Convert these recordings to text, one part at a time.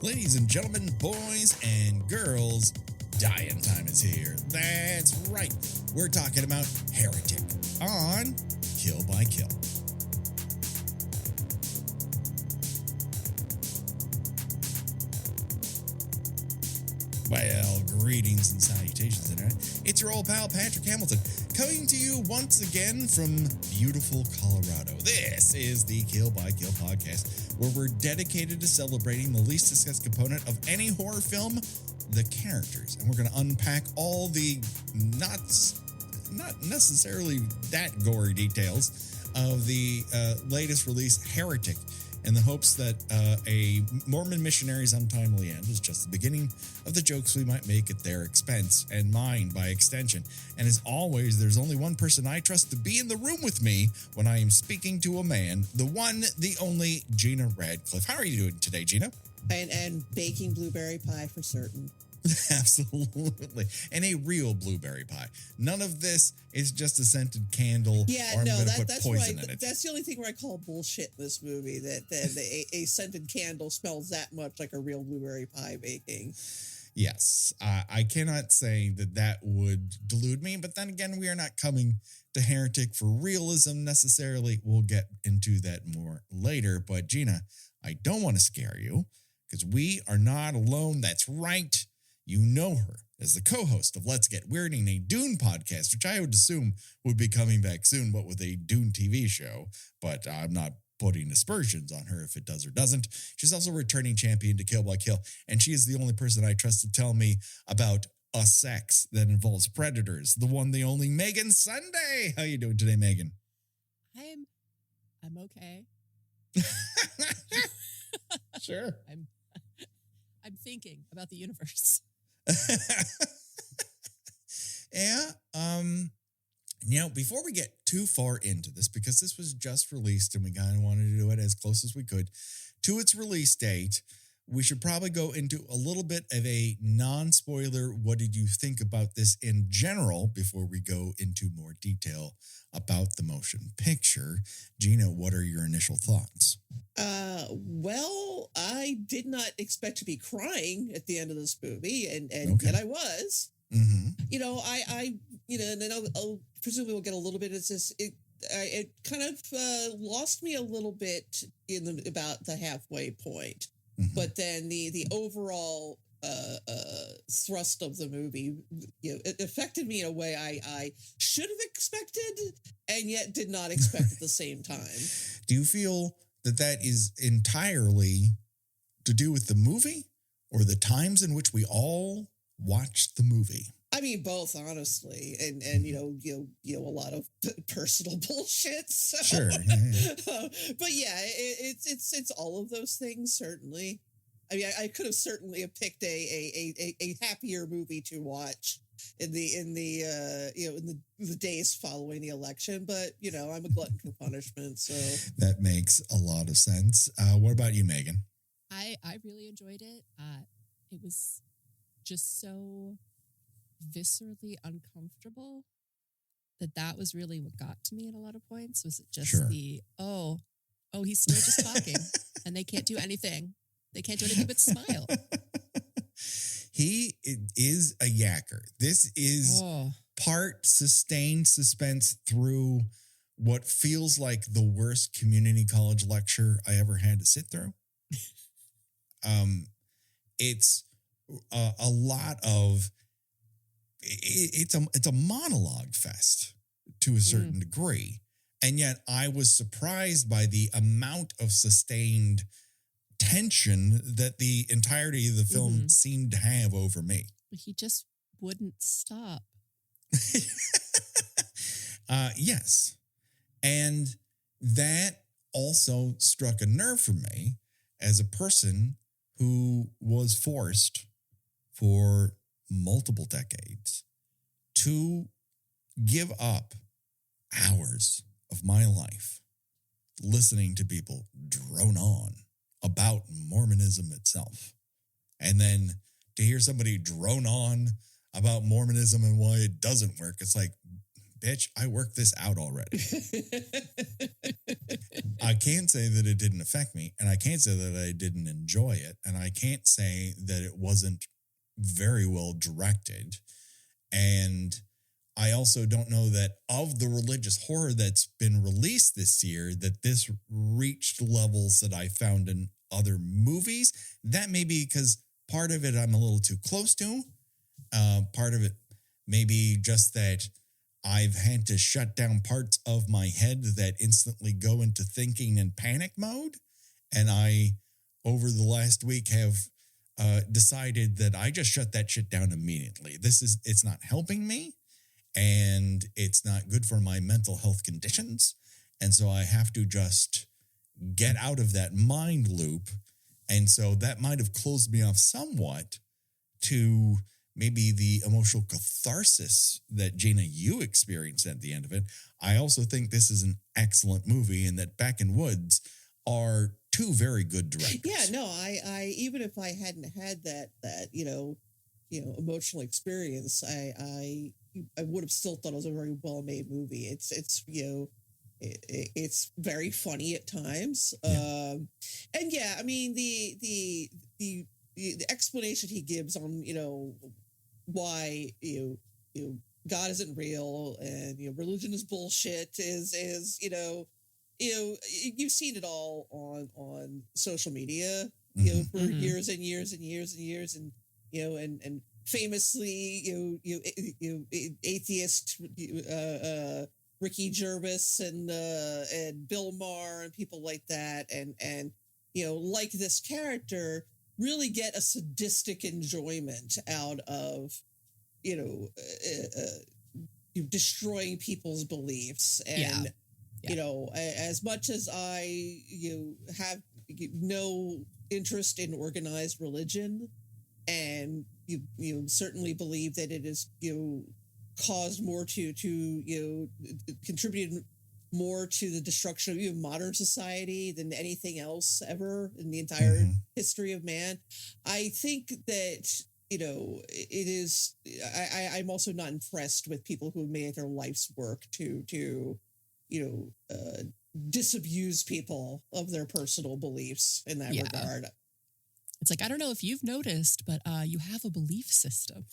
Ladies and gentlemen, boys and girls, dying time is here. That's right. We're talking about Heretic on Kill by Kill. Well, greetings and salutations, Internet. It's your old pal, Patrick Hamilton, coming to you once again from beautiful Colorado. This is the Kill by Kill podcast, where we're dedicated to celebrating the least discussed component of any horror film, the characters. And we're going to unpack all the not necessarily that gory details of the latest release, Heretic, in the hopes that a Mormon missionary's untimely end is just the beginning of the jokes we might make at their expense and mine by extension. And as always, there's only one person I trust to be in the room with me when I am speaking to a man, the one, the only, Gina Radcliffe. How are you doing today, Gina? And baking blueberry pie for certain. Absolutely. And a real blueberry pie. None of this is just a scented candle. Yeah, or I'm no, going to put that's poison right. in it. That's the only thing where I call bullshit in this movie, that a scented candle smells that much like a real blueberry pie baking. Yes, I cannot say that would delude me, but then again, we are not coming to Heretic for realism necessarily. We'll get into that more later, but Gina, I don't want to scare you because we are not alone. That's right. You know her as the co-host of Let's Get Weirding, a Dune podcast, which I would assume would be coming back soon, but with a Dune TV show, but I'm not putting aspersions on her if it does or doesn't. She's also a returning champion to Kill by Kill, and she is the only person I trust to tell me about a sex that involves predators. The one, the only, Megan Sunday. How you doing today, Megan? I'm okay. Sure. I'm thinking about the universe. Yeah. Before we get too far into this, because this was just released and we kind of wanted to do it as close as we could to its release date, we should probably go into a little bit of a non-spoiler, what did you think about this in general, before we go into more detail about the motion picture. Gina, what are your initial thoughts? Well, I did not expect to be crying at the end of this movie, and Okay. yet I was. Mm-hmm. And then I'll presumably we'll get a little bit of this. It kind of lost me a little bit about the halfway point. Mm-hmm. But then the overall thrust of the movie, it affected me in a way I should have expected and yet did not expect at the same time. Do you feel that is entirely to do with the movie or the times in which we all watched the movie? I mean, both, honestly, and a lot of personal bullshit. So. Sure, yeah. But yeah, it's all of those things, certainly. I mean, I could have certainly have picked a happier movie to watch in the days following the election, but I'm a glutton for punishment, so That makes a lot of sense. What about you, Megan? I really enjoyed it. It was just so viscerally uncomfortable that was really what got to me at a lot of points. Was it just Sure. the he's still just talking and they can't do anything. They can't do anything but smile. He is a yacker. This is part sustained suspense through what feels like the worst community college lecture I ever had to sit through. It's a lot of it's a monologue fest to a certain degree, and yet I was surprised by the amount of sustained tension that the entirety of the film seemed to have over me. He just wouldn't stop. Yes. And that also struck a nerve for me as a person who was forced for multiple decades to give up hours of my life listening to people drone on about Mormonism itself. And then to hear somebody drone on about Mormonism and why it doesn't work, it's like, bitch, I worked this out already. I can't say that it didn't affect me, and I can't say that I didn't enjoy it, and I can't say that it wasn't very well directed. And I also don't know that of the religious horror that's been released this year, that this reached levels that I found in other movies. That may be because part of it I'm a little too close to. Part of it may be just that I've had to shut down parts of my head that instantly go into thinking and panic mode. And I, over the last week, have decided that I just shut that shit down immediately. It's not helping me, and it's not good for my mental health conditions. And so I have to just get out of that mind loop. And so that might have closed me off somewhat to maybe the emotional catharsis that Gina, you experienced at the end of it. I also think this is an excellent movie, and that Beck and Woods are two very good directors. Yeah, no, I even if I hadn't had that emotional experience, I would have still thought it was a very well made movie. It's very funny at times, and yeah, I mean the explanation he gives on why God isn't real and religion is bullshit is you've seen it all on social media for years and years and years and years, and and famously atheist Ricky Gervais and Bill Maher and people like that and like this character really get a sadistic enjoyment out of destroying people's beliefs. And as much as I have no interest in organized religion, and you certainly believe that it is caused more to contributed more to the destruction of modern society than anything else ever in the entire history of man. I think that it is. I'm also not impressed with people who made their life's work to disabuse people of their personal beliefs in that regard. It's like, I don't know if you've noticed, but you have a belief system.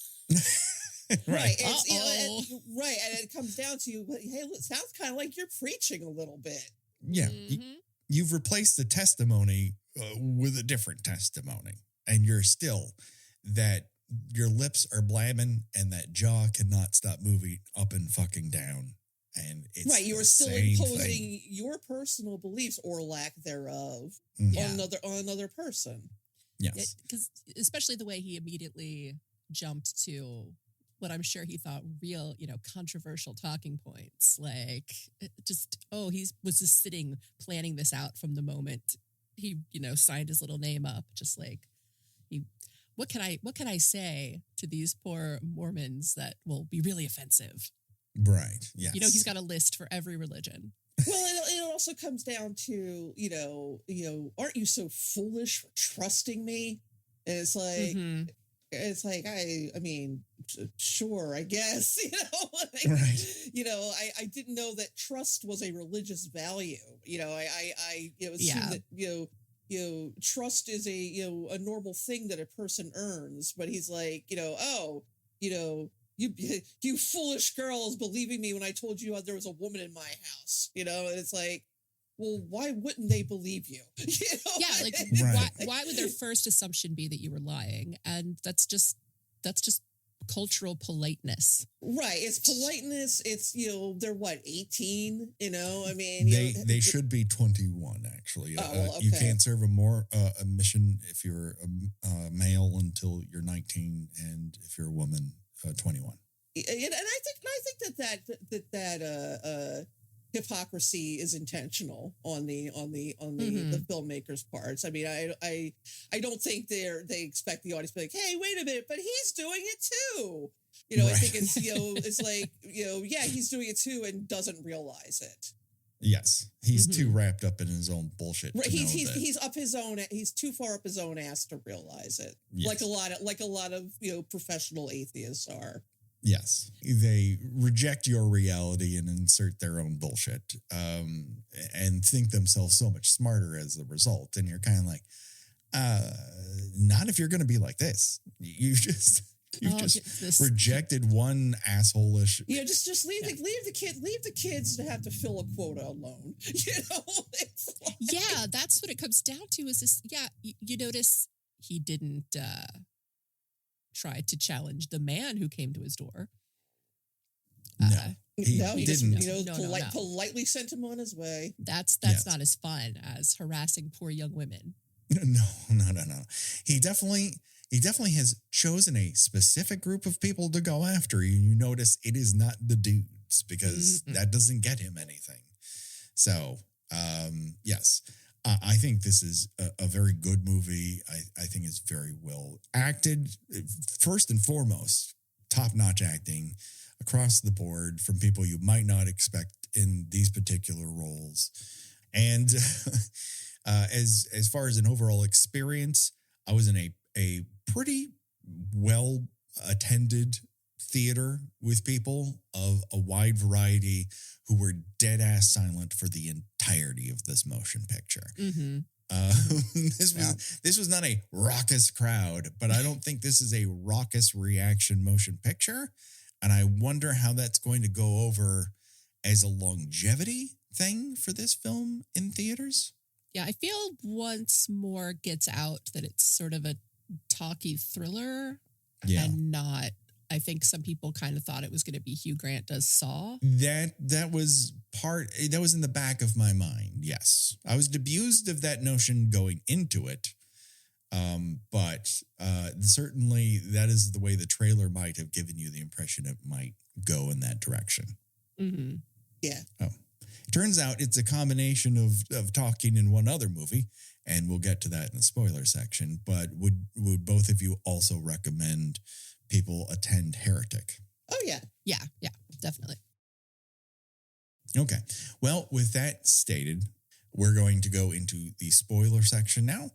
Right. It's, right. And it comes down to, hey, it sounds kind of like you're preaching a little bit. Yeah. You've replaced the testimony with a different testimony. And you're still that your lips are blabbing and that jaw cannot stop moving up and fucking down. And it's right. You are still imposing your personal beliefs or lack thereof on another person. Yes. Because especially the way he immediately jumped to what I'm sure he thought real, controversial talking points, like he was just sitting planning this out from the moment he, signed his little name up, just like what can I say to these poor Mormons that will be really offensive? Right. Yes. He's got a list for every religion. Well, it also comes down to, aren't you so foolish for trusting me? And it's like, it's like, I mean, sure, I guess, right. I didn't know that trust was a religious value. I assume that, trust is a normal thing that a person earns, but he's like, you foolish girls believing me when I told you there was a woman in my house, and it's like, well, why wouldn't they believe you? Yeah, like why would their first assumption be that you were lying? And that's just cultural politeness. Right. It's politeness. It's, they're what, 18, I mean. They should be 21, actually. Okay. You can't serve a mission if you're a male until you're 19, and if you're a woman, 21. And I think that hypocrisy is intentional on the filmmakers' parts. I mean, I don't think they expect the audience to be like, hey, wait a minute, but he's doing it too. Right. I think it's it's like he's doing it too and doesn't realize it. Yes, he's too wrapped up in his own bullshit. Right, he's up his own. He's too far up his own ass to realize it. Yes. Like a lot of professional atheists are. Yes. They reject your reality and insert their own bullshit, and think themselves so much smarter as a result. And you're kind of like, not if you're going to be like this. You just rejected one asshole-ish. Just leave the kids to have to fill a quota alone. It's like, yeah, that's what it comes down to. Is this? Yeah, you notice he didn't try to challenge the man who came to his door. No, he didn't. Just, politely sent him on his way. That's not as fun as harassing poor young women. No. He definitely has chosen a specific group of people to go after. You notice it is not the dudes, because that doesn't get him anything. So, yes, I think this is a very good movie. I think it's very well acted. First and foremost, top-notch acting across the board from people you might not expect in these particular roles. And as far as an overall experience, I was in a pretty well attended theater with people of a wide variety who were dead ass silent for the entirety of this motion picture. Mm-hmm. This was not a raucous crowd, but I don't think this is a raucous reaction motion picture. And I wonder how that's going to go over as a longevity thing for this film in theaters. Yeah, I feel once more gets out that it's sort of a talky thriller and not. I think some people kind of thought it was going to be Hugh Grant does Saw. That was in the back of my mind. Yes, I was abused of that notion going into it, but certainly that is the way the trailer might have given you the impression it might go in that direction. Mm-hmm. Yeah. Oh, it turns out it's a combination of talking in one other movie, and we'll get to that in the spoiler section. But would both of you also recommend people attend Heretic? Oh, yeah. Yeah, definitely. Okay. Well, with that stated, we're going to go into the spoiler section now.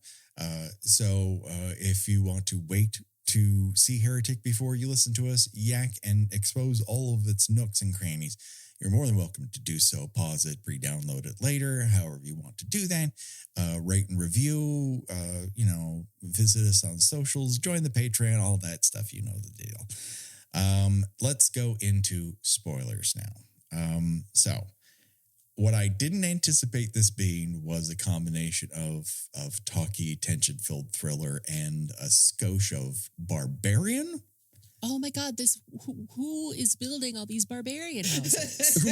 So if you want to wait to see Heretic before you listen to us yak and expose all of its nooks and crannies, you're more than welcome to do so. Pause it, re-download it later, however you want to do that. Rate and review, visit us on socials, join the Patreon, all that stuff. You know the deal. Let's go into spoilers now. So what I didn't anticipate this being was a combination of talky, tension-filled thriller and a skosh of barbarian. Oh my God! Who is building all these barbarian houses?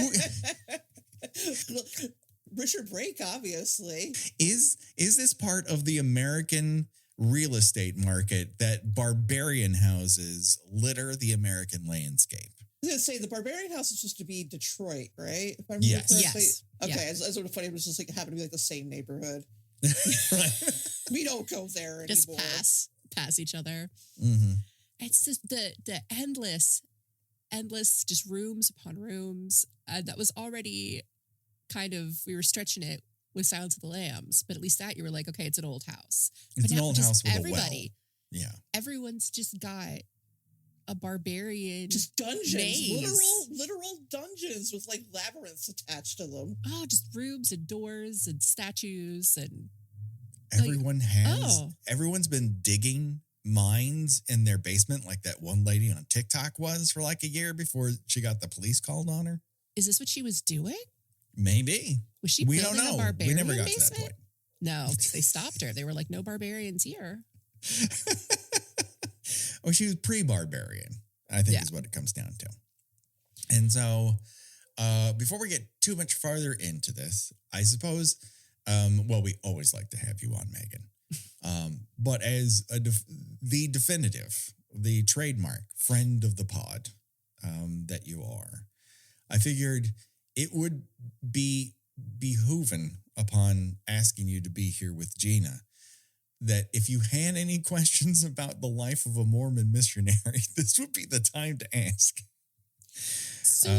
Richard Brake, obviously. Is this part of the American real estate market that barbarian houses litter the American landscape? I was going to say the barbarian house is supposed to be Detroit, right? If I remember correctly. Yes. Okay, Yeah. It's sort of funny. It was just like happened to be like the same neighborhood. Right. We don't go there Just anymore. pass each other. Mm-hmm. It's just the endless just rooms upon rooms. That was already kind of, we were stretching it with Silence of the Lambs, but at least that you were like, okay, it's an old house. It's but an old just house with everybody, a well. Yeah. everyone's just got a barbarian. Just dungeons, maze. literal dungeons with like labyrinths attached to them. Oh, just rooms and doors and statues and Everyone's been digging mines in their basement like that one lady on TikTok was for like a year before she got the police called on her. Is this what she was doing? Maybe. Was she? We don't building know. A barbarian We never got basement? to that point. No, they stopped her. They were like, no barbarians here. Or she was pre-barbarian, I think is what it comes down to. And so before we get too much farther into this, I suppose, we always like to have you on, Megan. But as the definitive, the trademark friend of the pod that you are, I figured it would be behooven upon asking you to be here with Gina that if you had any questions about the life of a Mormon missionary, this would be the time to ask. So,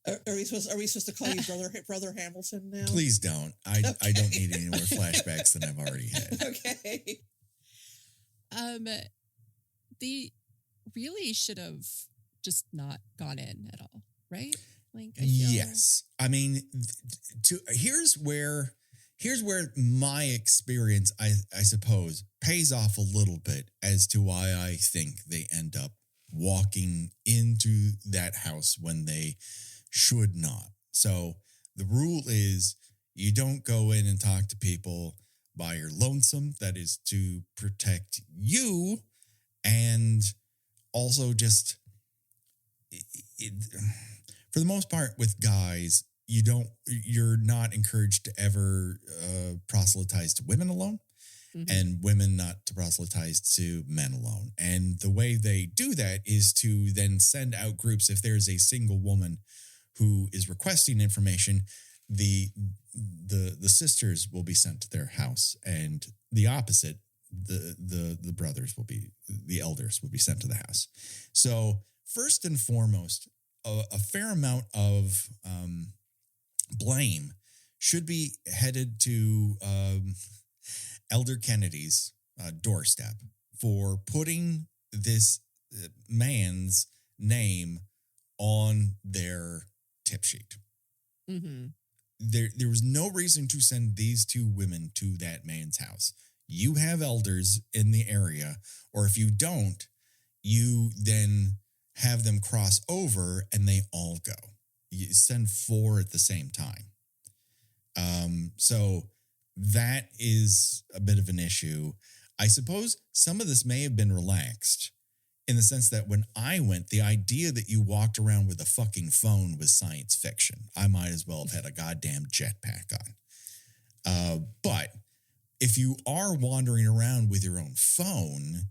Are we supposed to call you brother Hamilton now? Please don't. I don't need any more flashbacks than I've already had. Okay. they really should have just not gone in at all, right? Like, I feel, Yes. I mean, here's where my experience, I suppose, pays off a little bit as to why I think they end up walking into that house when they should not. So the rule is you don't go in and talk to people by your lonesome. That is to protect you, and also just for the most part with guys, you're not encouraged to ever proselytize to women alone, and women not to proselytize to men alone. And the way they do that is to then send out groups. If there's a single woman who is requesting information, the sisters will be sent to their house, and the opposite, the brothers will be, the elders will be sent to the house. So first and foremost, a fair amount of blame should be headed to Elder Kennedy's doorstep for putting this man's name on their tip sheet. There was no reason to send these two women to that man's house. You have elders in the area, or if you don't, you then have them cross over and they all go. You send 4 at the same time. So that is a bit of an issue. I suppose some of this may have been relaxed in the sense that when I went, the idea that you walked around with a fucking phone was science fiction. I might as well have had a goddamn jetpack on. But if you are wandering around with your own phone,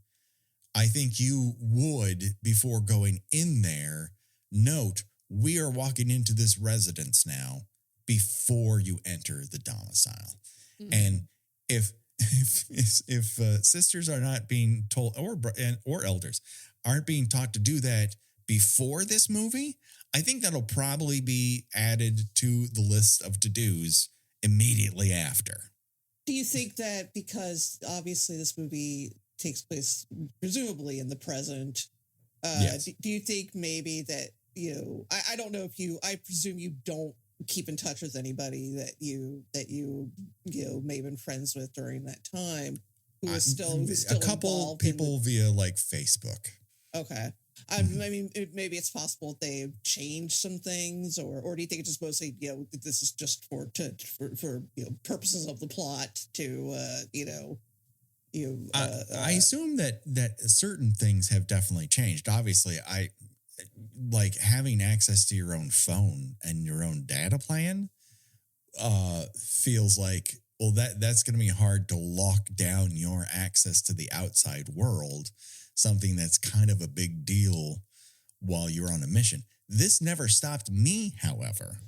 I think you would, before going in there, note, we are walking into this residence now before you enter the domicile. And if sisters are not being told, or elders aren't being taught to do that before this movie, I think that'll probably be added to the list of to-dos immediately after. Do you think that because obviously this movie takes place presumably in the present, yes. Do you think maybe that, I don't know if I presume you don't keep in touch with anybody that you may have been friends with during that time who is still a couple people via like Facebook. Okay. I mean, maybe it's possible they've changed some things, or do you think it's just mostly, this is just for purposes of the plot to, I assume that certain things have definitely changed. Obviously, I like having access to your own phone and your own data plan feels like, well, that's going to be hard to lock down your access to the outside world, something that's kind of a big deal while you're on a mission. This never stopped me, however,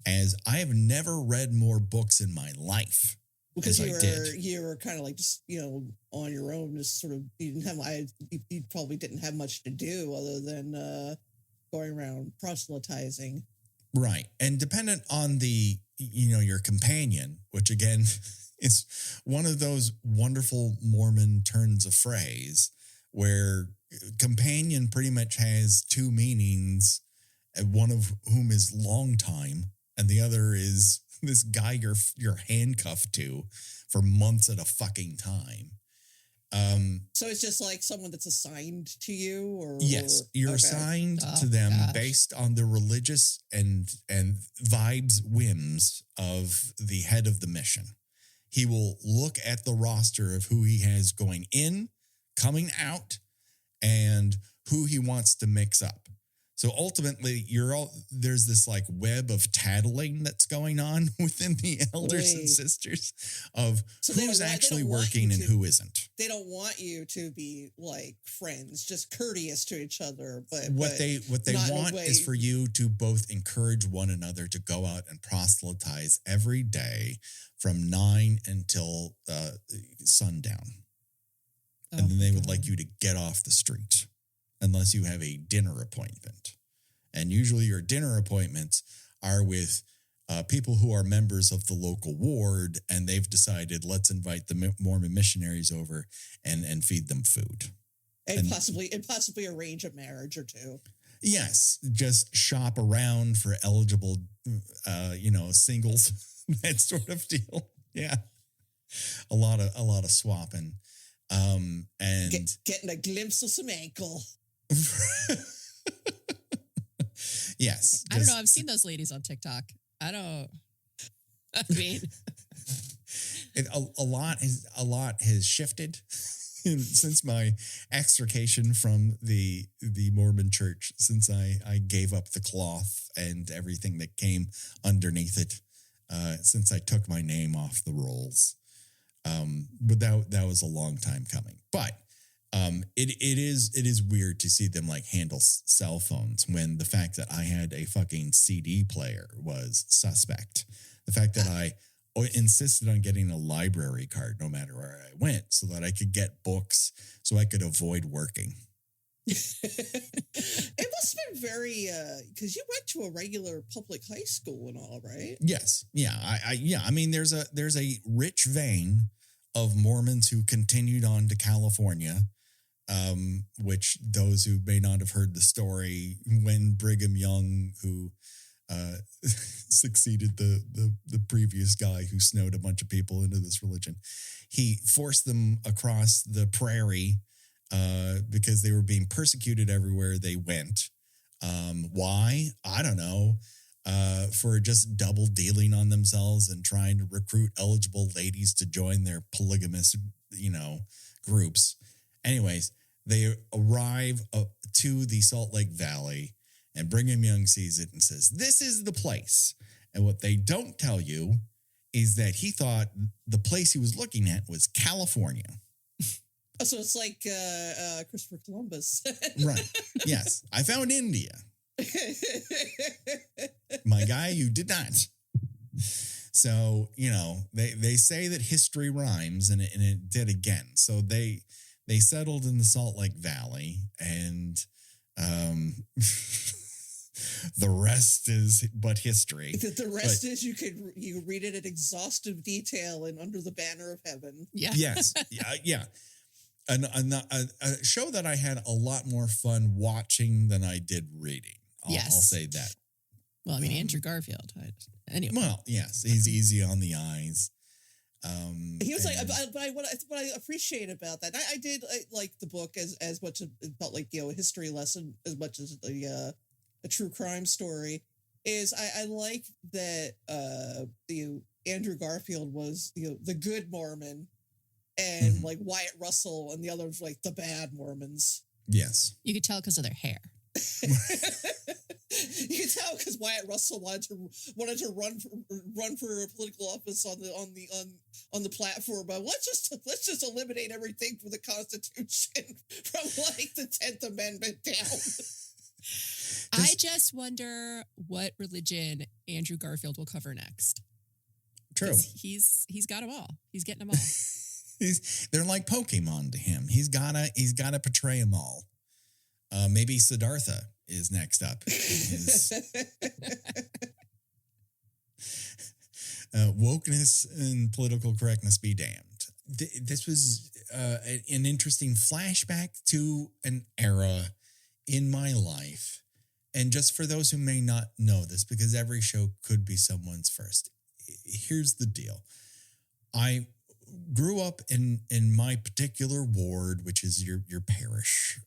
as I have never read more books in my life. Because you were kind of like just, on your own, just sort of, you probably didn't have much to do other than going around proselytizing. Right. And dependent on the, your companion, which again is one of those wonderful Mormon turns of phrase where companion pretty much has 2 meanings, and one of whom is long time, and the other is this guy you're handcuffed to for months at a fucking time. So it's just like someone that's assigned to you, or yes, you're assigned to them based on the religious and vibes, whims of the head of the mission. He will look at the roster of who he has going in, coming out, and who he wants to mix up. So ultimately, there's this like web of tattling that's going on within the elders and sisters of who's actually working and who isn't. They don't want you to be like friends, just courteous to each other. But what they want is for you to both encourage one another to go out and proselytize every day from 9 until sundown. And then they would like you to get off the street unless you have a dinner appointment. And usually your dinner appointments are with people who are members of the local ward, and they've decided, let's invite the Mormon missionaries over and feed them food. And possibly arrange a marriage or two. Yes, just shop around for eligible, singles, that sort of deal. Yeah, a lot of swapping, and getting a glimpse of some ankle. Yes, I don't know. I've seen those ladies on TikTok. I mean, a lot has shifted since my extrication from the Mormon church, since I gave up the cloth and everything that came underneath it, since I took my name off the rolls. But that was a long time coming. But it is weird to see them like handle cell phones when the fact that I had a fucking CD player was suspect. The fact that I insisted on getting a library card no matter where I went so that I could get books so I could avoid working. It must have been very, because you went to a regular public high school and all, right? Yes. Yeah. I mean, there's a rich vein of Mormons who continued on to California, which those who may not have heard the story, when Brigham Young, who succeeded the previous guy who snowed a bunch of people into this religion, he forced them across the prairie because they were being persecuted everywhere they went. Why? I don't know. For just double dealing on themselves and trying to recruit eligible ladies to join their polygamous, groups. Anyways, they arrive to the Salt Lake Valley, and Brigham Young sees it and says, "This is the place." And what they don't tell you is that he thought the place he was looking at was California. Oh, so it's like Christopher Columbus. Right. Yes. I found India. My guy, you did not. So, they say that history rhymes, and it did again. So they settled in the Salt Lake Valley, and the rest is but history. The rest is you read it in exhaustive detail and Under the Banner of Heaven. yeah. Yes. Yeah. A show that I had a lot more fun watching than I did reading. I'll say that. Well, I mean, Andrew Garfield. Anyway. Well, yes, he's easy on the eyes. He was what I appreciate about that. I did like the book as much about a history lesson as much as a true crime story. Is I like that Andrew Garfield was the good Mormon, and like Wyatt Russell and the others like the bad Mormons. Yes, you could tell because of their hair. You can tell because Wyatt Russell wanted to run for a political office on the platform. But let's just eliminate everything from the Constitution from like the 10th Amendment down. I just wonder what religion Andrew Garfield will cover next. True. He's got them all. He's getting them all. They're like Pokemon to him. He's gotta portray them all. Maybe Siddhartha is next up. Wokeness and political correctness be damned. This was an interesting flashback to an era in my life. And just for those who may not know this, because every show could be someone's first, here's the deal. I grew up in my particular ward, which is your parish.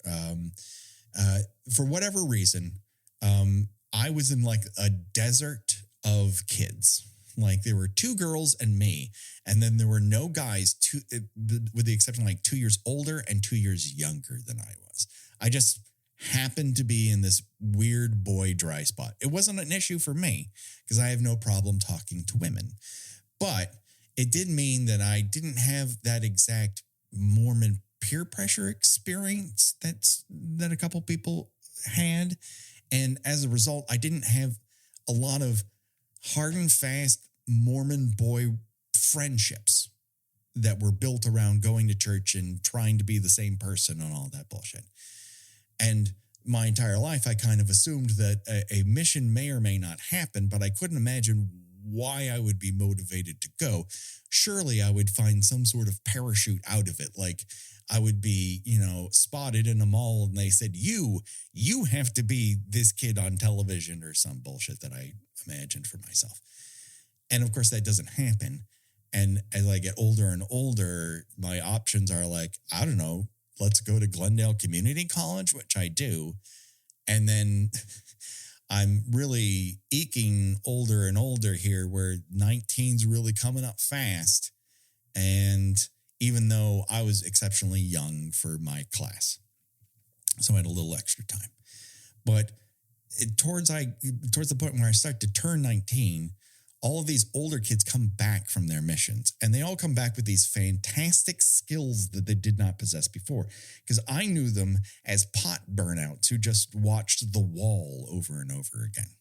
For whatever reason, I was in like a desert of kids. Like there were 2 girls and me, and then there were no guys, with the exception of like 2 years older and 2 years younger than I was. I just happened to be in this weird boy dry spot. It wasn't an issue for me because I have no problem talking to women, but it did mean that I didn't have that exact Mormon peer pressure experience that a couple people had. And as a result, I didn't have a lot of hard and fast Mormon boy friendships that were built around going to church and trying to be the same person and all that bullshit. And my entire life, I kind of assumed that a mission may or may not happen, but I couldn't imagine why I would be motivated to go. Surely I would find some sort of parachute out of it. Like I would be, spotted in a mall and they said, you have to be this kid on television or some bullshit that I imagined for myself. And of course that doesn't happen. And as I get older and older, my options are like, I don't know, let's go to Glendale Community College, which I do. And then I'm really eking older and older here where 19's really coming up fast. And even though I was exceptionally young for my class, so I had a little extra time. But towards the point where I start to turn 19, all of these older kids come back from their missions and they all come back with these fantastic skills that they did not possess before. Because I knew them as pot burnouts who just watched The Wall over and over again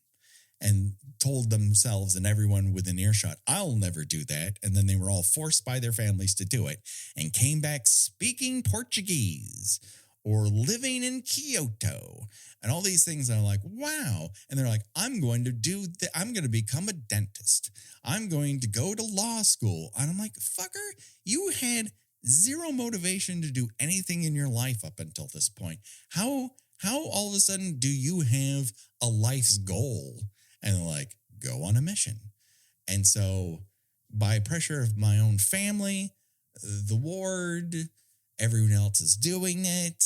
and told themselves and everyone within earshot, I'll never do that. And then they were all forced by their families to do it and came back speaking Portuguese or living in Kyoto and all these things. And I'm like, wow. And they're like, I'm going to become a dentist. I'm going to go to law school. And I'm like, fucker, you had zero motivation to do anything in your life up until this point. How all of a sudden do you have a life's goal? And they're like, go on a mission. And so by pressure of my own family, the ward, everyone else is doing it.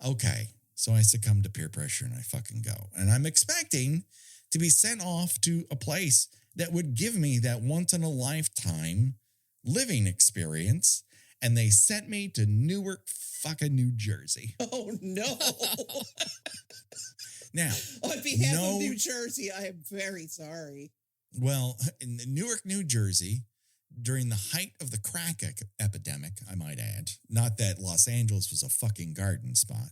Okay. So I succumb to peer pressure and I fucking go. And I'm expecting to be sent off to a place that would give me that once in a lifetime living experience. And they sent me to Newark, fucking New Jersey. Oh, no. Now, on behalf of New Jersey, I am very sorry. Well, in Newark, New Jersey, during the height of the crack epidemic, I might add, not that Los Angeles was a fucking garden spot,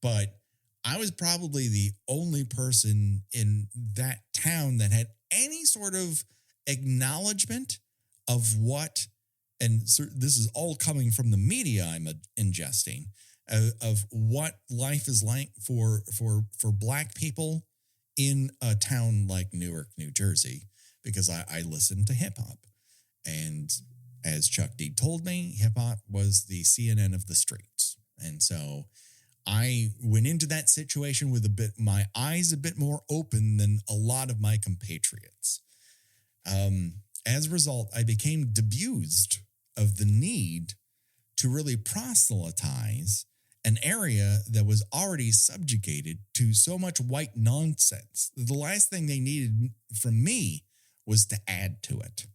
but I was probably the only person in that town that had any sort of acknowledgement of what, and this is all coming from the media I'm ingesting, of what life is like for Black people in a town like Newark, New Jersey, because I listened to hip hop. And as Chuck D told me, hip hop was the CNN of the streets. And so I went into that situation with my eyes a bit more open than a lot of my compatriots. As a result, I became disabused of the need to really proselytize an area that was already subjugated to so much white nonsense. The last thing they needed from me was to add to it.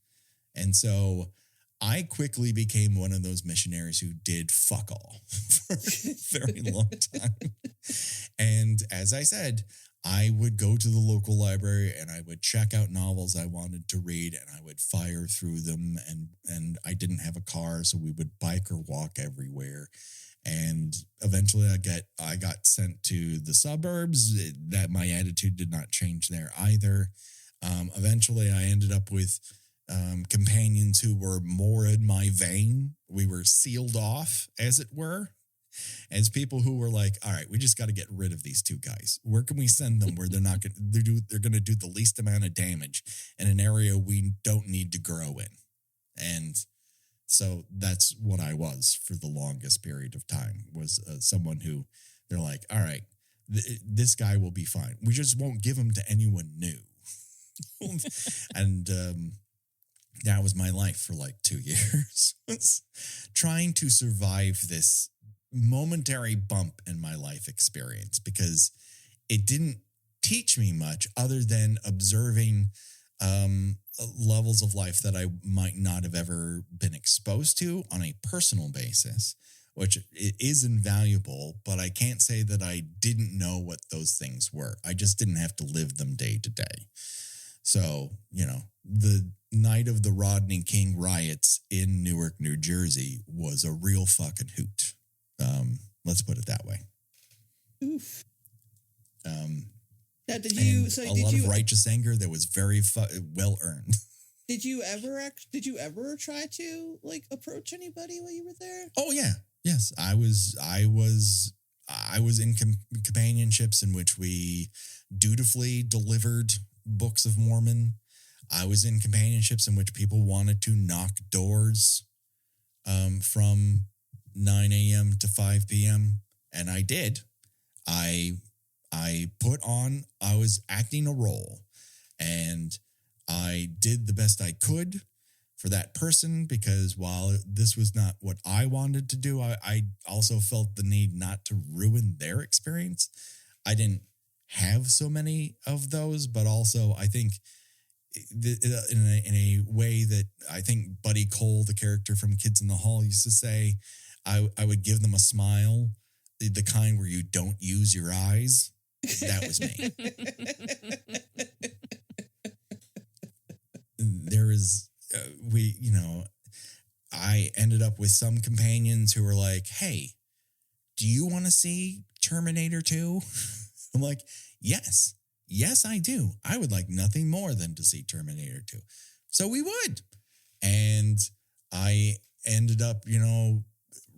And so I quickly became one of those missionaries who did fuck all for a very long time. And as I said, I would go to the local library and I would check out novels I wanted to read and I would fire through them. And I didn't have a car, so we would bike or walk everywhere. And eventually I got sent to the suburbs. That my attitude did not change there either. Eventually I ended up with companions who were more in my vein. We were sealed off, as it were, as people who were like, all right, we just got to get rid of these two guys. Where can we send them where they're going to do the least amount of damage in an area we don't need to grow in? And so that's what I was for the longest period of time, was someone who they're like, all right, this guy will be fine. We just won't give him to anyone new. And that was my life for like 2 years, trying to survive this momentary bump in my life experience, because it didn't teach me much other than observing levels of life that I might not have ever been exposed to on a personal basis, which is invaluable, but I can't say that I didn't know what those things were. I just didn't have to live them day to day. So, the night of the Rodney King riots in Newark, New Jersey was a real fucking hoot. Let's put it that way. Oof. Now, did a lot of righteous anger that was very well earned. Did you ever try to approach anybody while you were there? Oh yeah. Yes. I was in companionships in which we dutifully delivered books of Mormon. I was in companionships in which people wanted to knock doors from 9 a.m. to 5 p.m. And I did. I was acting a role, and I did the best I could for that person, because while this was not what I wanted to do, I also felt the need not to ruin their experience. I didn't have so many of those, but also I think in a way that I think Buddy Cole, the character from Kids in the Hall, used to say, I would give them a smile, the kind where you don't use your eyes. That was me. There is, I ended up with some companions who were like, hey, do you want to see Terminator 2? I'm like, yes, I do. I would like nothing more than to see Terminator 2. So we would. And I ended up,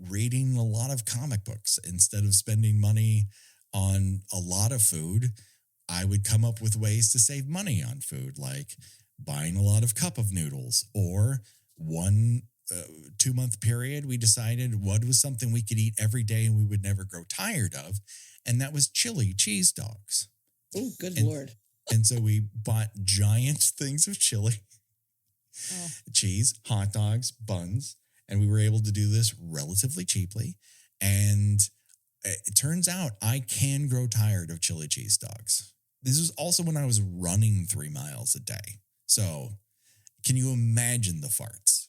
reading a lot of comic books. Instead of spending money on a lot of food, I would come up with ways to save money on food, like buying a lot of cup of noodles, or 1 2-month period, we decided what was something we could eat every day and we would never grow tired of. And that was chili cheese dogs. Oh, good Lord. And so we bought giant things of chili, cheese, hot dogs, buns, and we were able to do this relatively cheaply. And it turns out I can grow tired of chili cheese dogs. This was also when I was running 3 miles a day. So can you imagine the farts?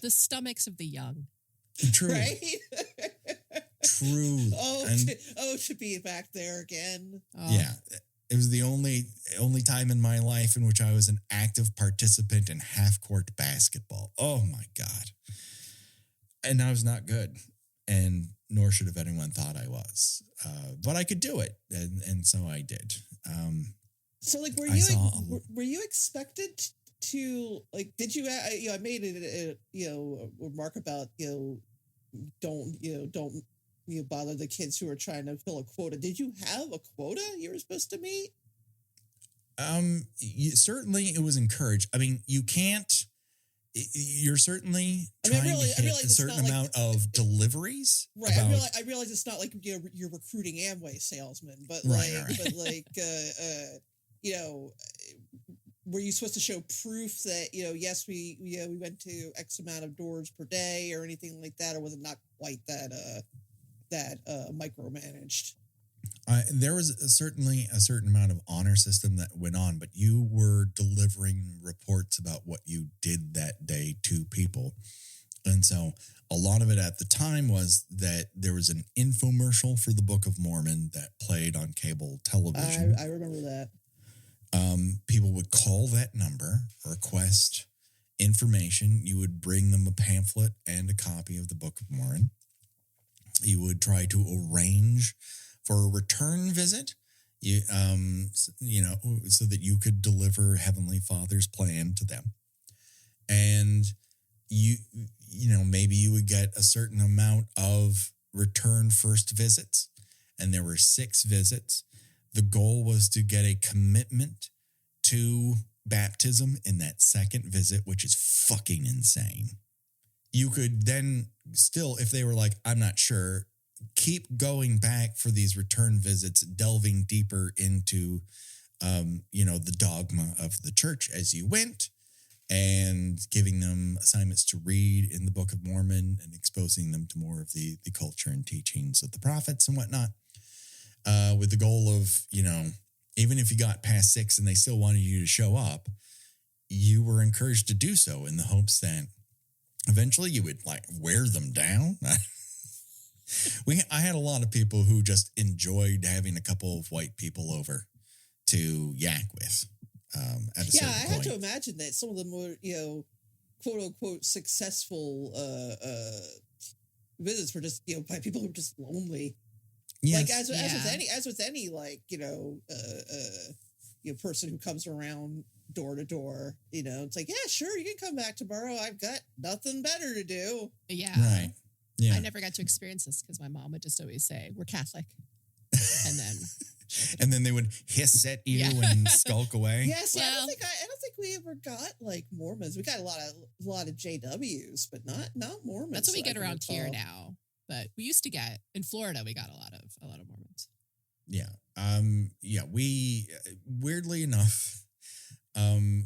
the stomachs of the young. True. Right? True. To be back there again. Oh. Yeah. It was the only time in my life in which I was an active participant in half-court basketball. Oh, my God. And I was not good. And nor should have anyone thought I was. But I could do it. And so I did. So, like, were you expected to, like, did you, I made it, a remark about, don't bother the kids who are trying to fill a quota. Did you have a quota you were supposed to meet? Certainly it was encouraged. I mean, you can't, you're certainly trying to hit a certain amount of deliveries. Right. I realize it's not like you're recruiting Amway salesmen, but were you supposed to show proof that, yes, we went to X amount of doors per day or anything like that, or was it not quite that micromanaged? There was certainly a certain amount of honor system that went on, but you were delivering reports about what you did that day to people. And so a lot of it at the time was that there was an infomercial for the Book of Mormon that played on cable television. I remember that. People would call that number, request information. You would bring them a pamphlet and a copy of the Book of Mormon. You would try to arrange for a return visit, so that you could deliver Heavenly Father's plan to them. And maybe you would get a certain amount of return first visits, and there were 6 visits. The goal was to get a commitment to baptism in that second visit, which is fucking insane. You could then still, if they were like, I'm not sure, keep going back for these return visits, delving deeper into, the dogma of the church as you went, and giving them assignments to read in the Book of Mormon and exposing them to more of the culture and teachings of the prophets and whatnot, with the goal of, even if you got past 6 and they still wanted you to show up, you were encouraged to do so in the hopes that eventually you would wear them down. I had a lot of people who just enjoyed having a couple of white people over to yak with. At a certain point. I had to imagine that some of the more, quote unquote successful visits were just, by people who were just lonely. Yes. Like as with any person who comes around door to door, it's like, yeah, sure, you can come back tomorrow. I've got nothing better to do. Yeah. Right. Yeah. I never got to experience this because my mom would just always say, we're Catholic. And then And then they would hiss at you Yeah. and skulk away. Yeah, see, I Well- don't think we ever got like Mormons. We got a lot of JWs, but not Mormons. That's what we that I get can around here recall. now. But we used to get in Florida. We got a lot of Mormons. Yeah. We weirdly enough,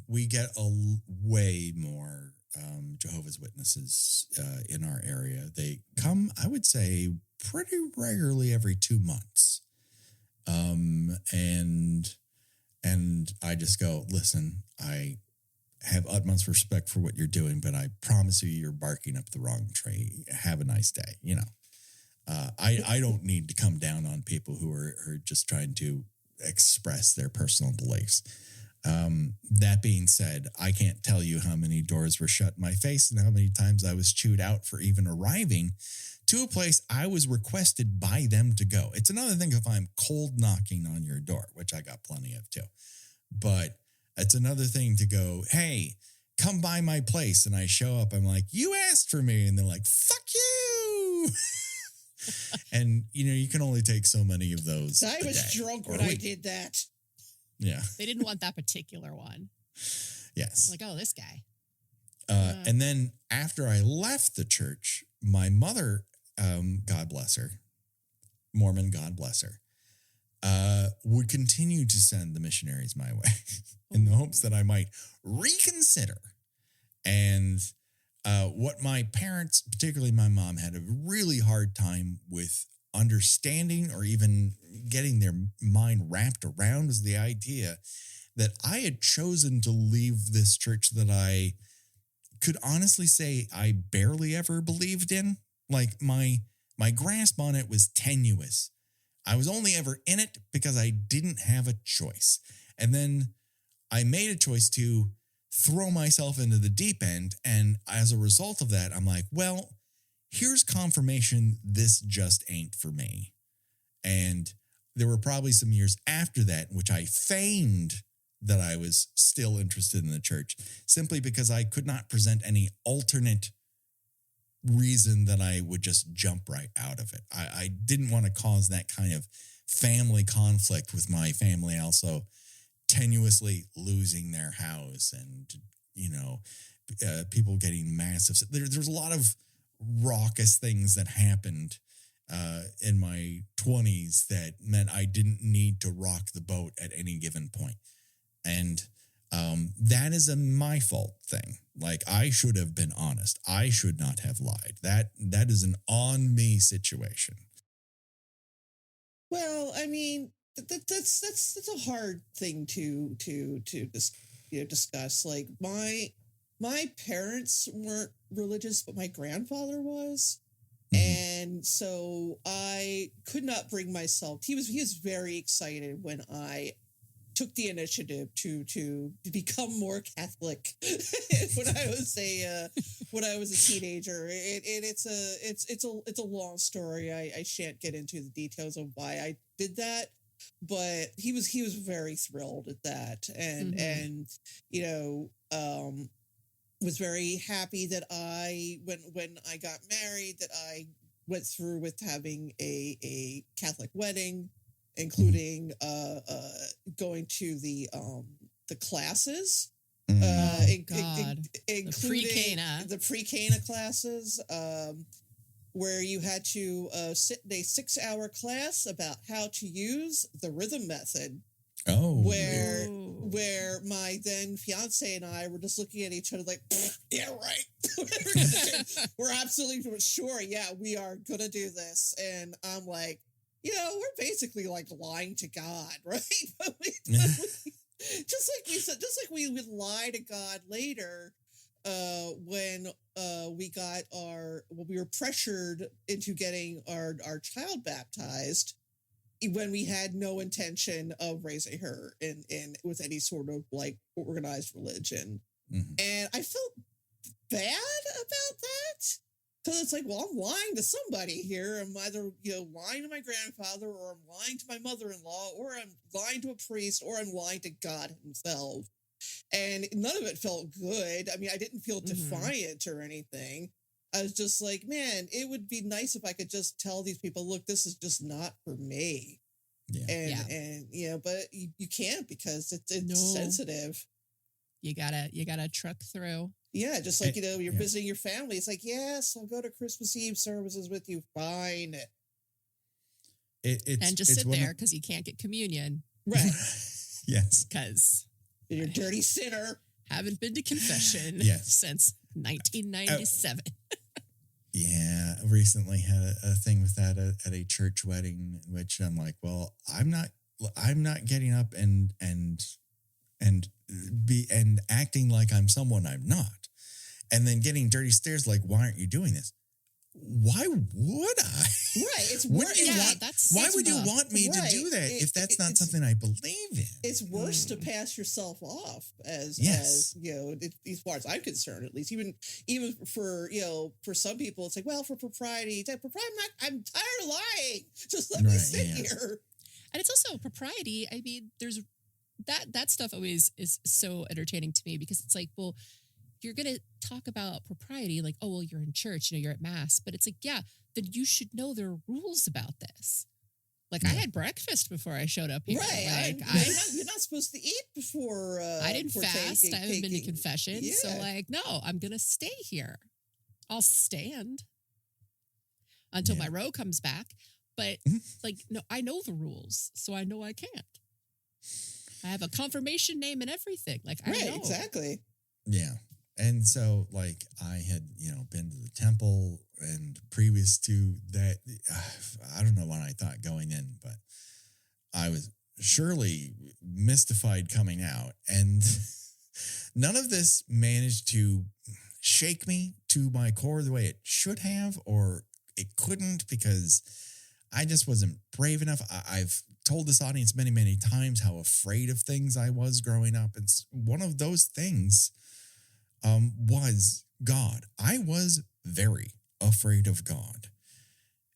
we get way more Jehovah's Witnesses in our area. They come, I would say, pretty regularly every 2 months. And I just go, listen, I have utmost respect for what you're doing, but I promise you're barking up the wrong tree. Have a nice day. I don't need to come down on people who are just trying to express their personal beliefs. That being said, I can't tell you how many doors were shut in my face and how many times I was chewed out for even arriving to a place I was requested by them to go. It's another thing if I'm cold knocking on your door, which I got plenty of too. But it's another thing to go, hey, come by my place. And I show up, I'm like, you asked for me. And they're like, fuck you. And, you can only take so many of those. I was drunk when I did that. Yeah. They didn't want that particular one. Yes. Like, oh, this guy. And then after I left the church, my mother, God bless her, Mormon, God bless her, would continue to send the missionaries my way in the hopes that I might reconsider. And what my parents, particularly my mom, had a really hard time with understanding or even getting their mind wrapped around was the idea that I had chosen to leave this church that I could honestly say I barely ever believed in. Like my grasp on it was tenuous. I was only ever in it because I didn't have a choice. And then I made a choice to throw myself into the deep end. And as a result of that, I'm like, well, here's confirmation this just ain't for me. And there were probably some years after that in which I feigned that I was still interested in the church simply because I could not present any alternate reason that I would just jump right out of it. I didn't want to cause that kind of family conflict with my family also tenuously losing their house and, people getting massive. There's a lot of raucous things that happened in my 20s that meant I didn't need to rock the boat at any given point. And that is a my fault thing. Like, I should have been honest. I should not have lied. That is an on me situation. Well, I mean, that's a hard thing to discuss. Like my parents weren't religious, but my grandfather was. And so I could not bring myself. He was very excited when I took the initiative to become more Catholic when I was a teenager. It's a long story. I shan't get into the details of why I did that, but he was very thrilled at that, and was very happy that when I got married that I went through with having a Catholic wedding, including going to to the classes, including the pre-Cana classes, where you had to sit in a 6-hour class about how to use the rhythm method. Oh, where my then fiance and I were just looking at each other like, yeah, right. We're absolutely sure. Yeah, we are going to do this. And I'm like, we're basically like lying to God, right? Just like we would lie to God later when we were pressured into getting our child baptized, when we had no intention of raising her in with any sort of like organized religion. And I felt bad about that, because it's like, well, I'm lying to somebody here. I'm either lying to my grandfather, or I'm lying to my mother-in-law, or I'm lying to a priest, or I'm lying to God himself. And none of it felt good. I mean, I didn't feel defiant or anything. I was just like, man, it would be nice if I could just tell these people, look, this is just not for me. Yeah. And but you can't because it's No. sensitive. You gotta truck through. Yeah, just like you're Yeah. visiting your family. It's like, yes, I'll go to Christmas Eve services with you. Fine. And just sit there because you can't get communion. Right. Yes. Because You're a dirty sinner. haven't been to confession Yes. since 1997. Yeah, recently had a thing with that at a church wedding, which I'm like, well, I'm not getting up and acting like I'm someone I'm not, and then getting dirty stares like, why aren't you doing this? Why would I? Right. It's Wouldn't you Yeah, want? that's- Why that's would you rough. want me to Right. do that if that's not It's- something I believe in? It's worse to pass yourself off as Yes. as far as I'm concerned, at least. Even for for some people, it's like, well, for propriety, I'm tired of lying. Just let me Right, sit yeah. here. And it's also propriety. I mean, there's that stuff always is so entertaining to me because it's like, well, you're going to talk about propriety like, oh, well, you're in church, you're at mass. But it's like, yeah, then you should know there are rules about this. Like, I had breakfast before I showed up here. Right. Like, You're not supposed to eat before. I didn't before fast. I haven't been to confession. So, Yeah. like, no, I'm going to stay here. I'll stand until my row comes back. But, like, no, I know the rules. So I know I can't. I have a confirmation name and everything. Like, I Right, know. exactly. Yeah. And so, like, I had, been to the temple, and previous to that, I don't know what I thought going in, but I was surely mystified coming out. And none of this managed to shake me to my core the way it should have, or it couldn't, because I just wasn't brave enough. I've told this audience many, many times how afraid of things I was growing up. And one of those things was God. I was very afraid of God.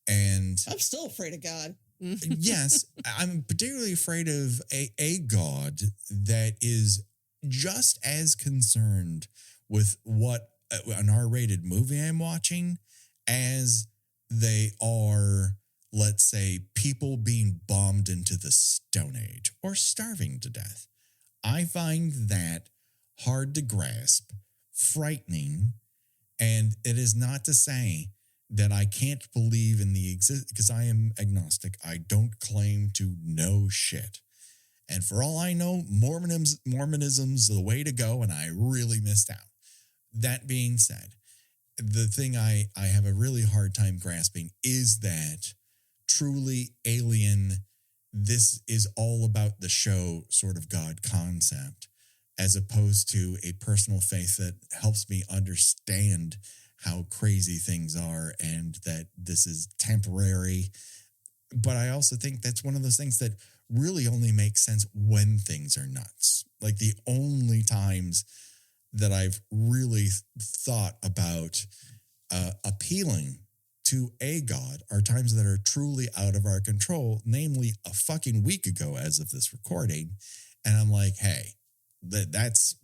And I'm still afraid of God. yes, I'm particularly afraid of a God that is just as concerned with what an R-rated movie I'm watching as they are, let's say, people being bombed into the Stone Age or starving to death. I find that hard to grasp, frightening, and it is not to say that I can't believe in the because I am agnostic. I don't claim to know shit. And for all I know, Mormonism's the way to go, and I really missed out. That being said, the thing I have a really hard time grasping is that truly alien, this is all about the show sort of God concept, as opposed to a personal faith that helps me understand how crazy things are and that this is temporary. But I also think that's one of those things that really only makes sense when things are nuts. Like, the only times that I've really thought about appealing to a God are times that are truly out of our control, namely a fucking week ago as of this recording. And I'm like, hey, that's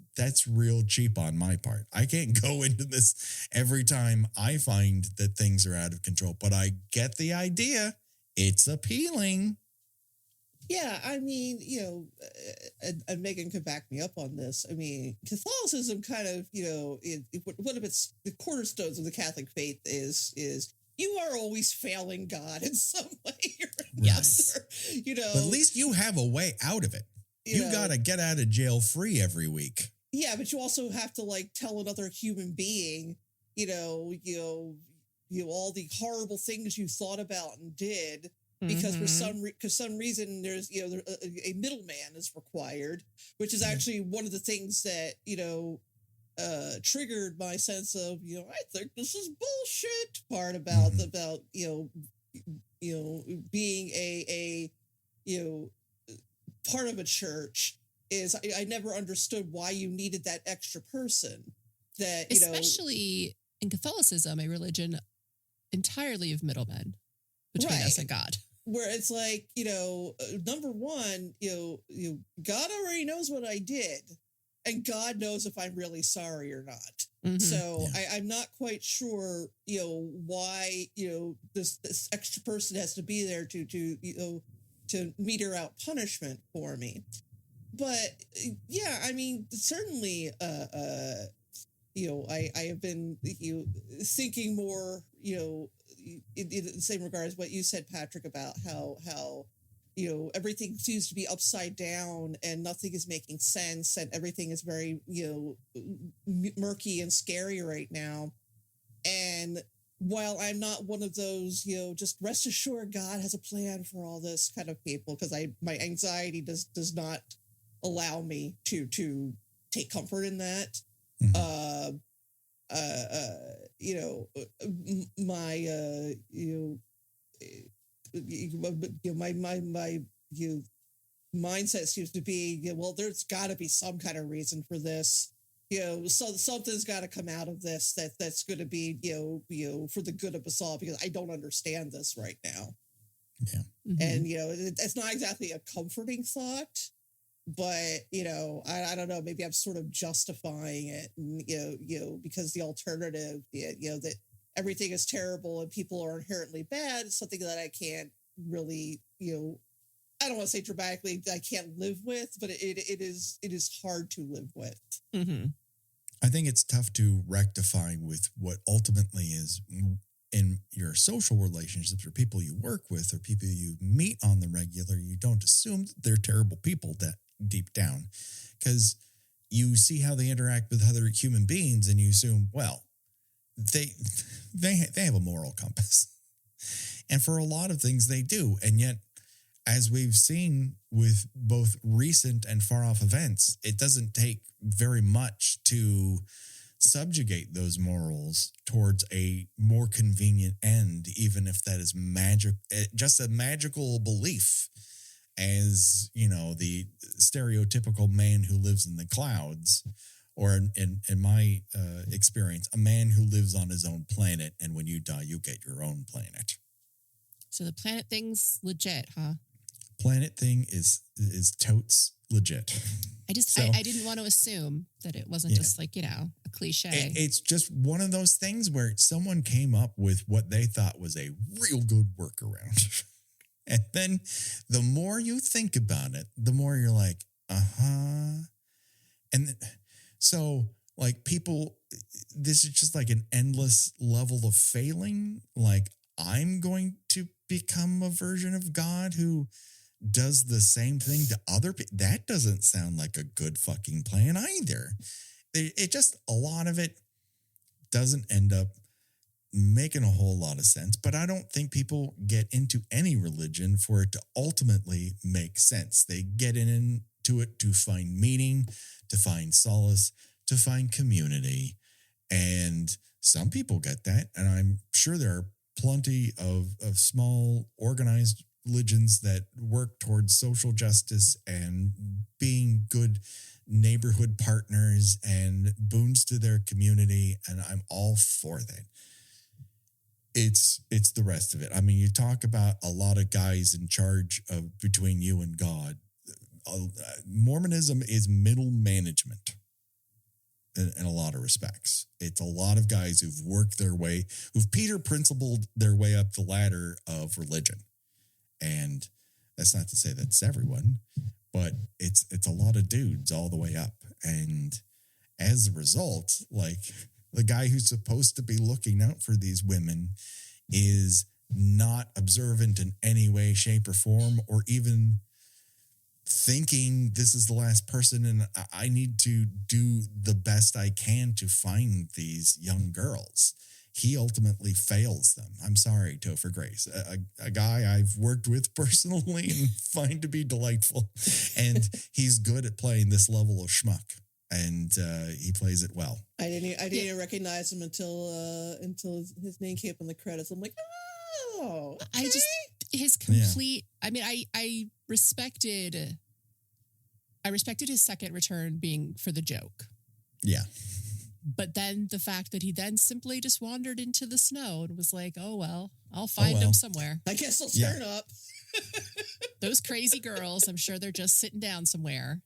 real cheap on my part. I can't go into this every time I find that things are out of control, but I get the idea. It's appealing. Yeah, I mean, and Megan could back me up on this. I mean, Catholicism kind of, one of its the cornerstones of the Catholic faith is you are always failing God in some way or Yes. another. But at least you have a way out of it. You got to get out of jail free every week. Yeah, but you also have to tell another human being, all the horrible things you thought about and did. Because for some reason there's a middleman is required, which is actually one of the things that triggered my sense of I think this is bullshit part about being a part of a church is I never understood why you needed that extra person that especially in Catholicism, a religion entirely of middlemen between us and God. Where it's like, number one, God already knows what I did, and God knows if I'm really sorry or not. Mm-hmm. So I'm not quite sure, why, this extra person has to be there to to meter out punishment for me. But yeah, I mean, certainly, I have been thinking more, in the same regard as what you said, Patrick, about how everything seems to be upside down and nothing is making sense and everything is very murky and scary right now. And while I'm not one of those, just rest assured God has a plan for all this kind of people, because my anxiety does not allow me to take comfort in that. Mm-hmm. My mindset seems to be, well, there's got to be some kind of reason for this. So something's got to come out of this that's going to be, for the good of us all, because I don't understand this right now. Yeah. Mm-hmm. And, it's not exactly a comforting thought, but, I don't know, maybe I'm sort of justifying it, because the alternative, that everything is terrible and people are inherently bad is something that I can't really, I don't want to say dramatically, I can't live with, but it is hard to live with. Mm-hmm. I think it's tough to rectify with what ultimately is in your social relationships or people you work with or people you meet on the regular. You don't assume that they're terrible people that deep down, because you see how they interact with other human beings and you assume, well, they have a moral compass. And for a lot of things they do. And yet, as we've seen with both recent and far off events, it doesn't take very much to subjugate those morals towards a more convenient end, even if that is just a magical belief, as, the stereotypical man who lives in the clouds, or in my experience, a man who lives on his own planet, and when you die, you get your own planet. So the planet thing's legit, huh? Planet thing is totes legit. I didn't want to assume that it wasn't just like, a cliche. It's just one of those things where someone came up with what they thought was a real good workaround. And then the more you think about it, the more you're like, uh-huh. And so, like, people, this is just like an endless level of failing. Like, I'm going to become a version of God who does the same thing to other people. That doesn't sound like a good fucking plan either. It just, a lot of it doesn't end up making a whole lot of sense. But I don't think people get into any religion for it to ultimately make sense. They get into it to find meaning, to find solace, to find community. And some people get that. And I'm sure there are plenty of small organized religions that work towards social justice and being good neighborhood partners and boons to their community. And I'm all for that. It's the rest of it. I mean, you talk about a lot of guys in charge of between you and God. Mormonism is middle management in a lot of respects. It's a lot of guys who've worked their way, who've Peter Principled their way up the ladder of religion. And that's not to say that's everyone, but it's a lot of dudes all the way up. And as a result, like, the guy who's supposed to be looking out for these women is not observant in any way, shape, or form, or even thinking this is the last person and I need to do the best I can to find these young girls. He ultimately fails them. I'm sorry, Topher Grace, a guy I've worked with personally and find to be delightful. And he's good at playing this level of schmuck. And he plays it well. I didn't even recognize him until his name came up in the credits. I'm like, oh, okay. His complete. Yeah. I mean, I respected his second return being for the joke. Yeah. But then the fact that he then simply just wandered into the snow and was like, oh, well, I'll find him somewhere. I guess I'll turn up. Those crazy girls, I'm sure they're just sitting down somewhere.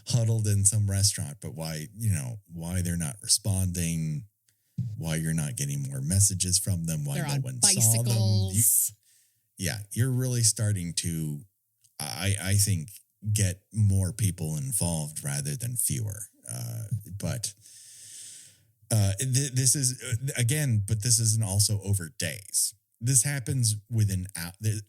Huddled in some restaurant, but why they're not responding, why you're not getting more messages from them, why they're no on one bicycles. saw them. Yeah, you're really starting to, I think, get more people involved rather than fewer. This is, again, but this isn't also over days. This happens within,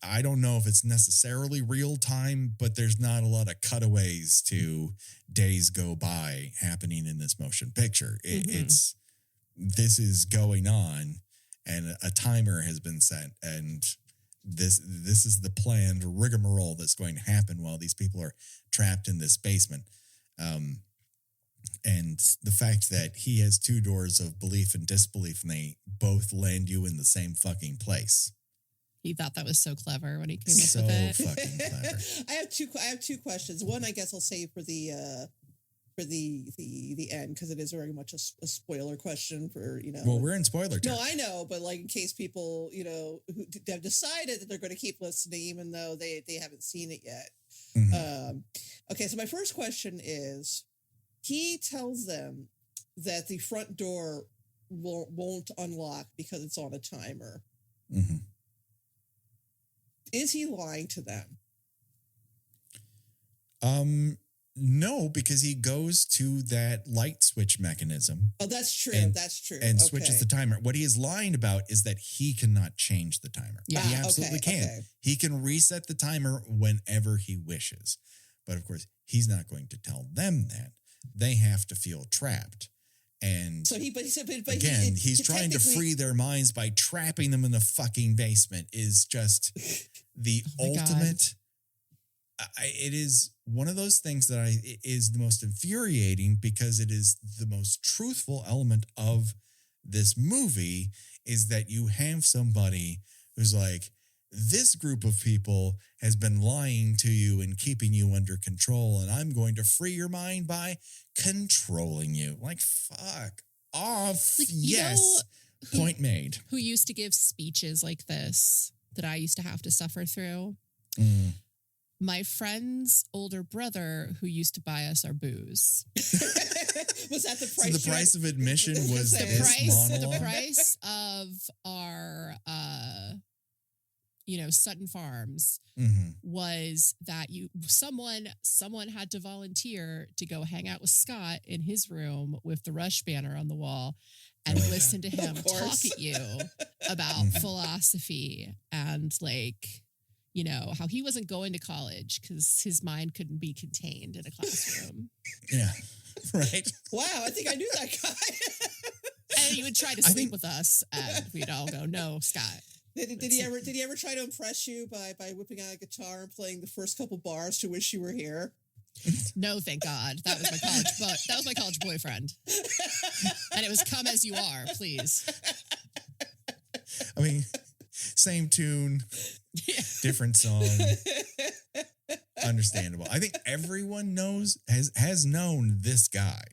I don't know if it's necessarily real time, but there's not a lot of cutaways to days go by happening in this motion picture. This is going on, and a timer has been set, and this is the planned rigmarole that's going to happen while these people are trapped in this basement. And the fact that he has two doors of belief and disbelief, and they both land you in the same fucking place. He thought that was so clever when he came up So with it. fucking clever. I have two questions. One, I guess I'll save for the end, because it is very much a spoiler question for, Well, we're in spoiler time. No, I know, but like in case people, who have decided that they're going to keep listening, even though they haven't seen it yet. Mm-hmm. Okay, so my first question is, he tells them that the front door won't unlock because it's on a timer. Mm-hmm. Is he lying to them? No, because he goes to that light switch mechanism. Oh, that's true. That's true. And switches the timer. What he is lying about is that he cannot change the timer. Yeah. He absolutely can. Okay. He can reset the timer whenever he wishes. But of course, he's not going to tell them that. They have to feel trapped. And so he's trying to free their minds by trapping them in the fucking basement is just the ultimate. It is one of those things that is the most infuriating, because it is the most truthful element of this movie, is that you have somebody who's like, this group of people has been lying to you and keeping you under control, and I'm going to free your mind by controlling you. Like, fuck off. Like, yes. Point made. Who used to give speeches like this that I used to have to suffer through? My friend's older brother, who used to buy us our booze. Was that the price? So the price of admission was the price of our Sutton Farms was that someone had to volunteer to go hang out with Scott in his room with the Rush banner on the wall and listen to him talk at you about philosophy and how he wasn't going to college because his mind couldn't be contained in a classroom. Yeah. Right. Wow, I think I knew that guy. And he would try to sleep with us, and we'd all go, "No, Scott." Did he ever try to impress you by whipping out a guitar and playing the first couple bars to Wish You Were Here? No, thank God. That was my college boyfriend. And it was Come As You Are, please. I mean, same tune, different song. Understandable. I think everyone has known this guy.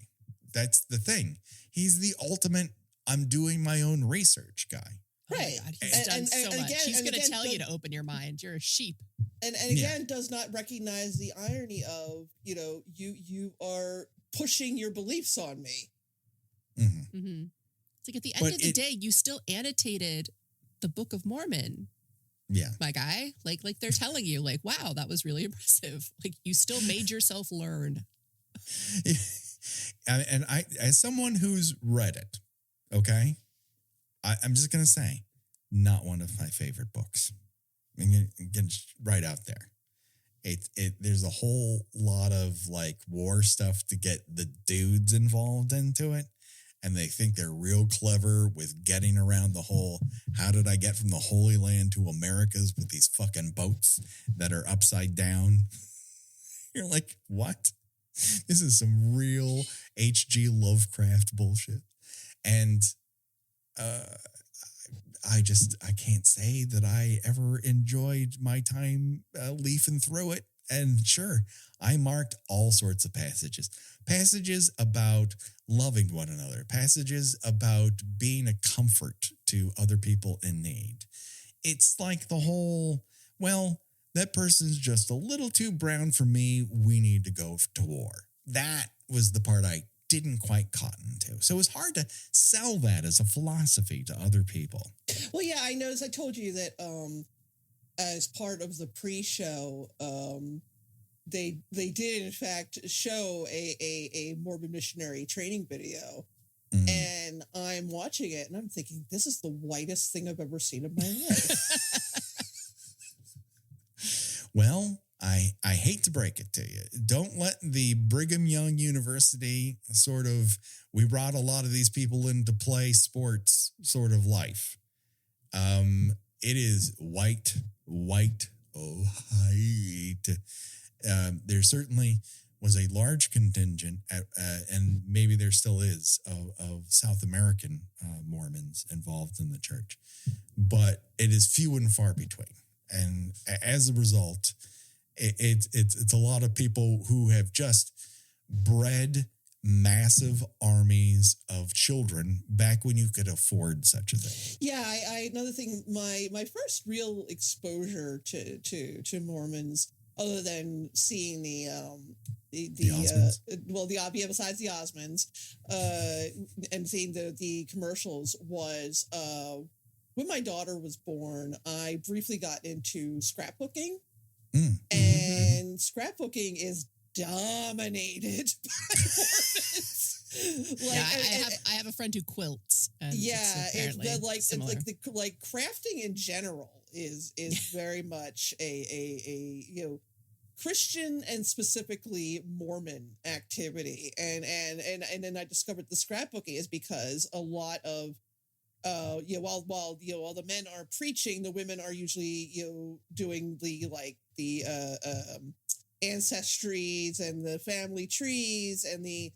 That's the thing. He's the ultimate, I'm doing my own research guy. Right. Oh God, he's done so much. Again, he's going to tell you to open your mind. You're a sheep. And again, does not recognize the irony of, you are pushing your beliefs on me. Mm-hmm. Mm-hmm. It's like at the end of the day, you still annotated the Book of Mormon. Yeah. My guy. Like they're telling you, like, wow, that was really impressive. Like, you still made yourself learn. And I, as someone who's read it, okay, I'm just going to say, not one of my favorite books. I'm going to get right out there. There's a whole lot of like war stuff to get the dudes involved into it. And they think they're real clever with getting around the whole, how did I get from the Holy Land to Americas with these fucking boats that are upside down? You're like, what? This is some real H.G. Lovecraft bullshit. And I can't say that I ever enjoyed my time leafing through it. And sure, I marked all sorts of passages about loving one another, passages about being a comfort to other people in need. It's like the whole, well, that person's just a little too brown for me. We need to go to war. That was the part I didn't quite cotton to. So it was hard to sell that as a philosophy to other people. Well, yeah, I noticed. I told you that as part of the pre-show, they did in fact show a Mormon missionary training video, and I'm watching it and I'm thinking, this is the whitest thing I've ever seen in my life. Well, I hate to break it to you. Don't let the Brigham Young University sort of, we brought a lot of these people into play sports sort of life. It is white. There certainly was a large contingent, and maybe there still is, of South American Mormons involved in the church, but it is few and far between. And as a result, it's a lot of people who have just bred massive armies of children back when you could afford such a thing. Yeah, I another thing, my first real exposure to Mormons, other than seeing the Osmonds. Besides the Osmonds, and seeing the commercials, was when my daughter was born. I briefly got into scrapbooking, and scrapbooking is dominated by Mormons. I have a friend who quilts. And like crafting in general is very much a Christian and specifically Mormon activity, and then I discovered the scrapbooking is because a lot of while the men are preaching, the women are usually doing the ancestries and the family trees and the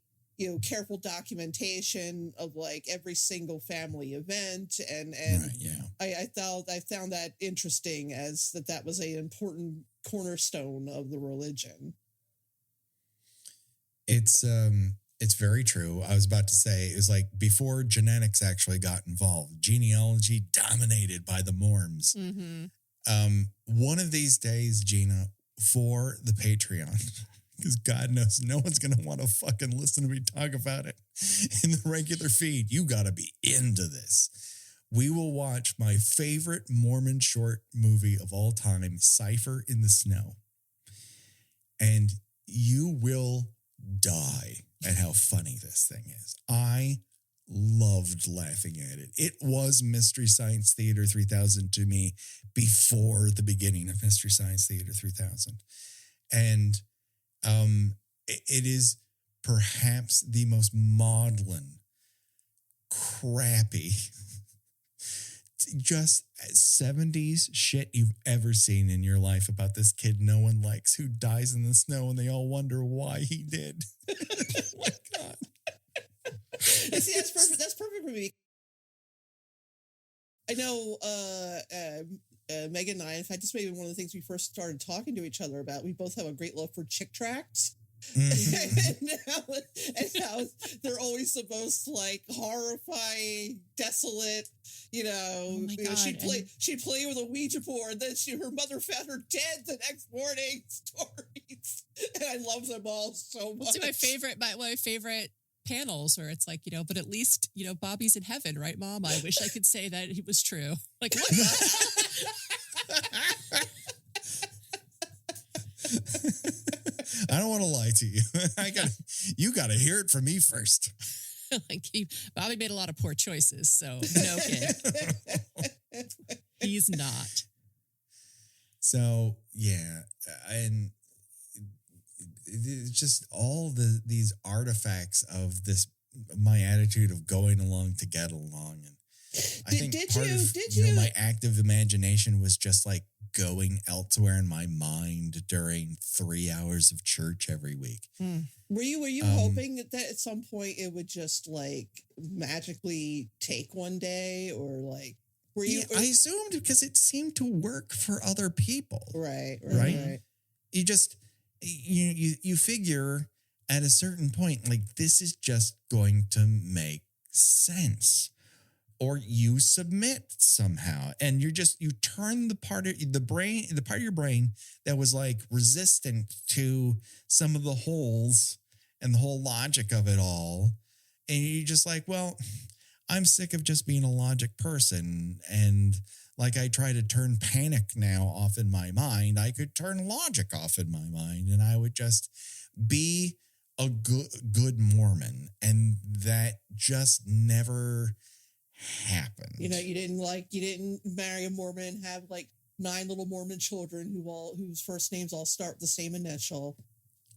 careful documentation of like every single family event, and right, yeah. I found that interesting, as that was an important cornerstone of the religion. It's very true. I was about to say, it was like before genetics actually got involved, genealogy dominated by the Morms. One of these days, Gina, for the Patreon, because God knows no one's going to want to fucking listen to me talk about it in the regular feed. You got to be into this. We will watch my favorite Mormon short movie of all time, Cipher in the Snow. And you will die at how funny this thing is. I loved laughing at it. It was Mystery Science Theater 3000 to me before the beginning of Mystery Science Theater 3000. And it is perhaps the most maudlin, crappy, just 70s shit you've ever seen in your life about this kid no one likes who dies in the snow and they all wonder why he did. Oh my God. See, that's perfect. That's perfect for me. I know Megan and I, in fact, this may be one of the things we first started talking to each other about. We both have a great love for chick tracts. And now they're always the most like horrifying, desolate, she'd play with a Ouija board, and then her mother found her dead the next morning stories. And I love them all so much. It's my favorite panels where it's like, but at least, Bobby's in heaven, right, Mom? I wish I could say that it was true. Like, what? I don't want to lie to you. You got to hear it from me first. Bobby made a lot of poor choices, so no kid. He's not. So, yeah. And it's just all these artifacts of this, my attitude of going along to get along. And I think part of my active imagination was just like going elsewhere in my mind during 3 hours of church every week. Were you hoping that at some point it would just like magically take one day, or like were you? I assumed, because it seemed to work for other people. Right. You just you figure at a certain point, like, this is just going to make sense. Or you submit somehow, and you turn the part of your brain that was like resistant to some of the holes and the whole logic of it all. And you're just like, well, I'm sick of just being a logic person. And like I try to turn panic now off in my mind, I could turn logic off in my mind and I would just be a good Mormon. And that just never happened. You know, you didn't marry a Mormon and have like 9 little Mormon children whose first names all start with the same initial.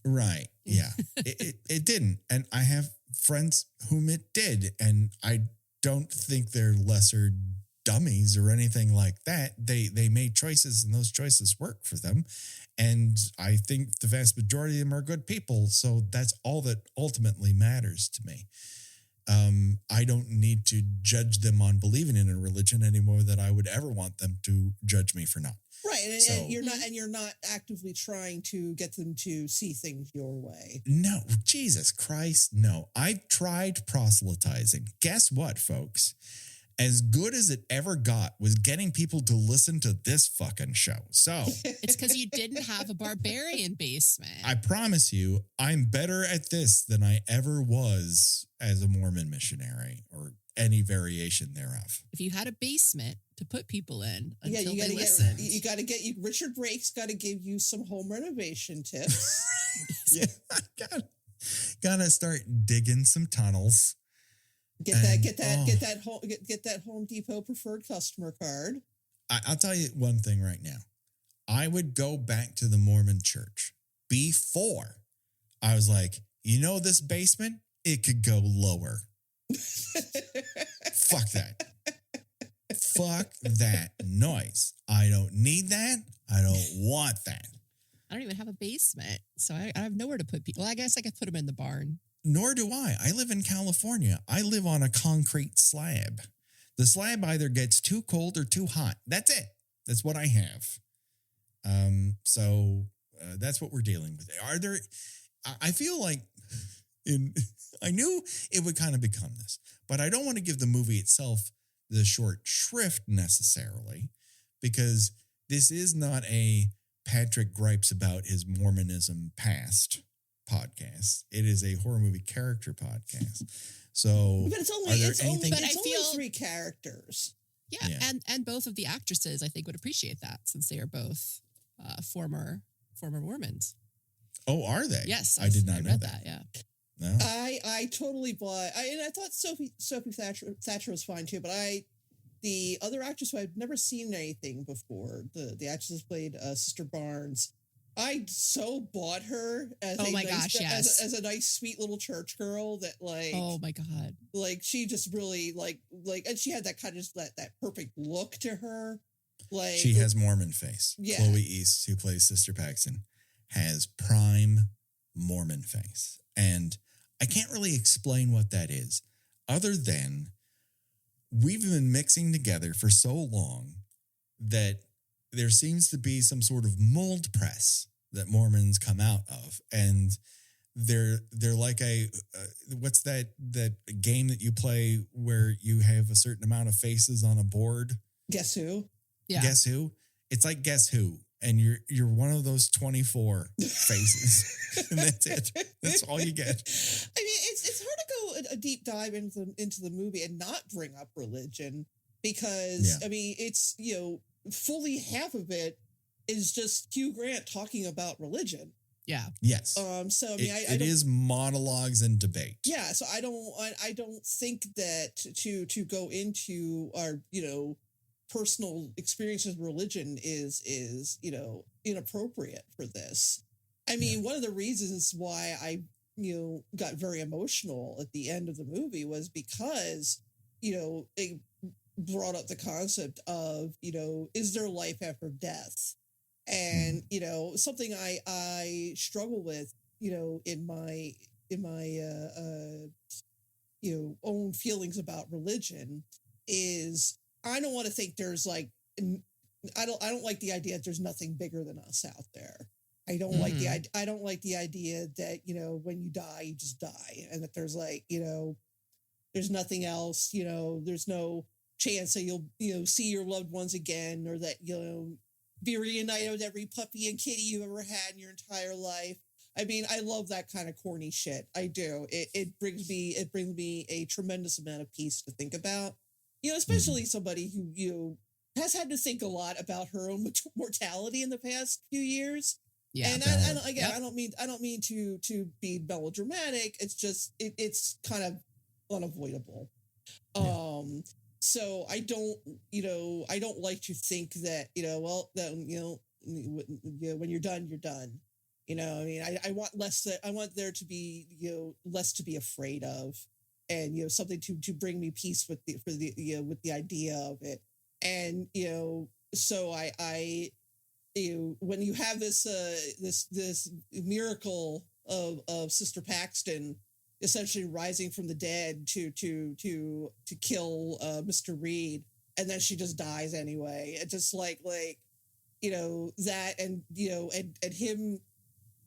Right. Yeah. it didn't. And I have friends whom it did. And I don't think they're lesser dummies or anything like that. They made choices and those choices work for them. And I think the vast majority of them are good people. So that's all that ultimately matters to me. I don't need to judge them on believing in a religion any more than I would ever want them to judge me for not. Right, and you're not actively trying to get them to see things your way. No, Jesus Christ, no. I tried proselytizing. Guess what, folks? As good as it ever got was getting people to listen to this fucking show. So it's because you didn't have a barbarian basement. I promise you, I'm better at this than I ever was as a Mormon missionary or any variation thereof. If you had a basement to put people in until you they listened. Richard Brake's got to give you some home renovation tips. Yeah, gotta start digging some tunnels. Get that Home Depot preferred customer card. I'll tell you one thing right now. I would go back to the Mormon church before I was like, you know, this basement, it could go lower. Fuck that. Fuck that noise. I don't need that. I don't want that. I don't even have a basement, so I have nowhere to put people. Well, I guess I could put them in the barn. Nor do I. I live in California. I live on a concrete slab. The slab either gets too cold or too hot. That's it. That's what I have. So that's what we're dealing with. I feel like I knew it would kind of become this, but I don't want to give the movie itself the short shrift necessarily, because this is not a Patrick gripes about his Mormonism past podcast. It is a horror movie character podcast. So, but it's only 3 characters. Yeah. And both of the actresses, I think, would appreciate that since they are both former Mormons. Oh, are they? Yes, I did not know that. Yeah. No. I totally bought. I thought Sophie Thatcher was fine too, but the other actress who I'd never seen anything before, the actress who played Sister Barnes. I so bought her as as a nice sweet little church girl that like, oh my God, like she just really like and she had that kind of that perfect look to her. Like she has Mormon face. Yeah. Chloe East, who plays Sister Paxton, has prime Mormon face. And I can't really explain what that is other than we've been mixing together for so long that there seems to be some sort of mold press that Mormons come out of. And they're like what's that game that you play where you have a certain amount of faces on a board? Guess Who? Yeah. Guess Who? It's like Guess Who. And you're one of those 24 faces. And that's it. That's all you get. I mean, it's hard to go a deep dive into the movie and not bring up religion because, I mean, it's, fully half of it is just Hugh Grant talking about religion. Yeah. Yes. So I mean, it is monologues and debate. Yeah. So I don't think that to go into our personal experiences with religion is inappropriate for this. I mean, one of the reasons why I got very emotional at the end of the movie was because it brought up the concept of is there life after death, and something I struggle with in my own feelings about religion is I don't want to think there's like I don't like the idea that there's nothing bigger than us out there. I don't like the idea that when you die you just die, and that there's like there's nothing else. There's no chance that you'll see your loved ones again, or that be reunited with every puppy and kitty you've ever had in your entire life. I mean, I love that kind of corny shit. I do. It brings me a tremendous amount of peace to think about. Especially somebody who has had to think a lot about her own mortality in the past few years. Yeah. And I don't mean to be melodramatic. It's just it's kind of unavoidable. Yeah. So I don't like to think that, when you're done, you're done. I mean, I want less I want there to be, less to be afraid of, and, something to bring me peace with the idea of it. And, so I when you have this miracle of Sister Paxton essentially rising from the dead to kill Mr. Reed, and then she just dies anyway. It's just like that, and and him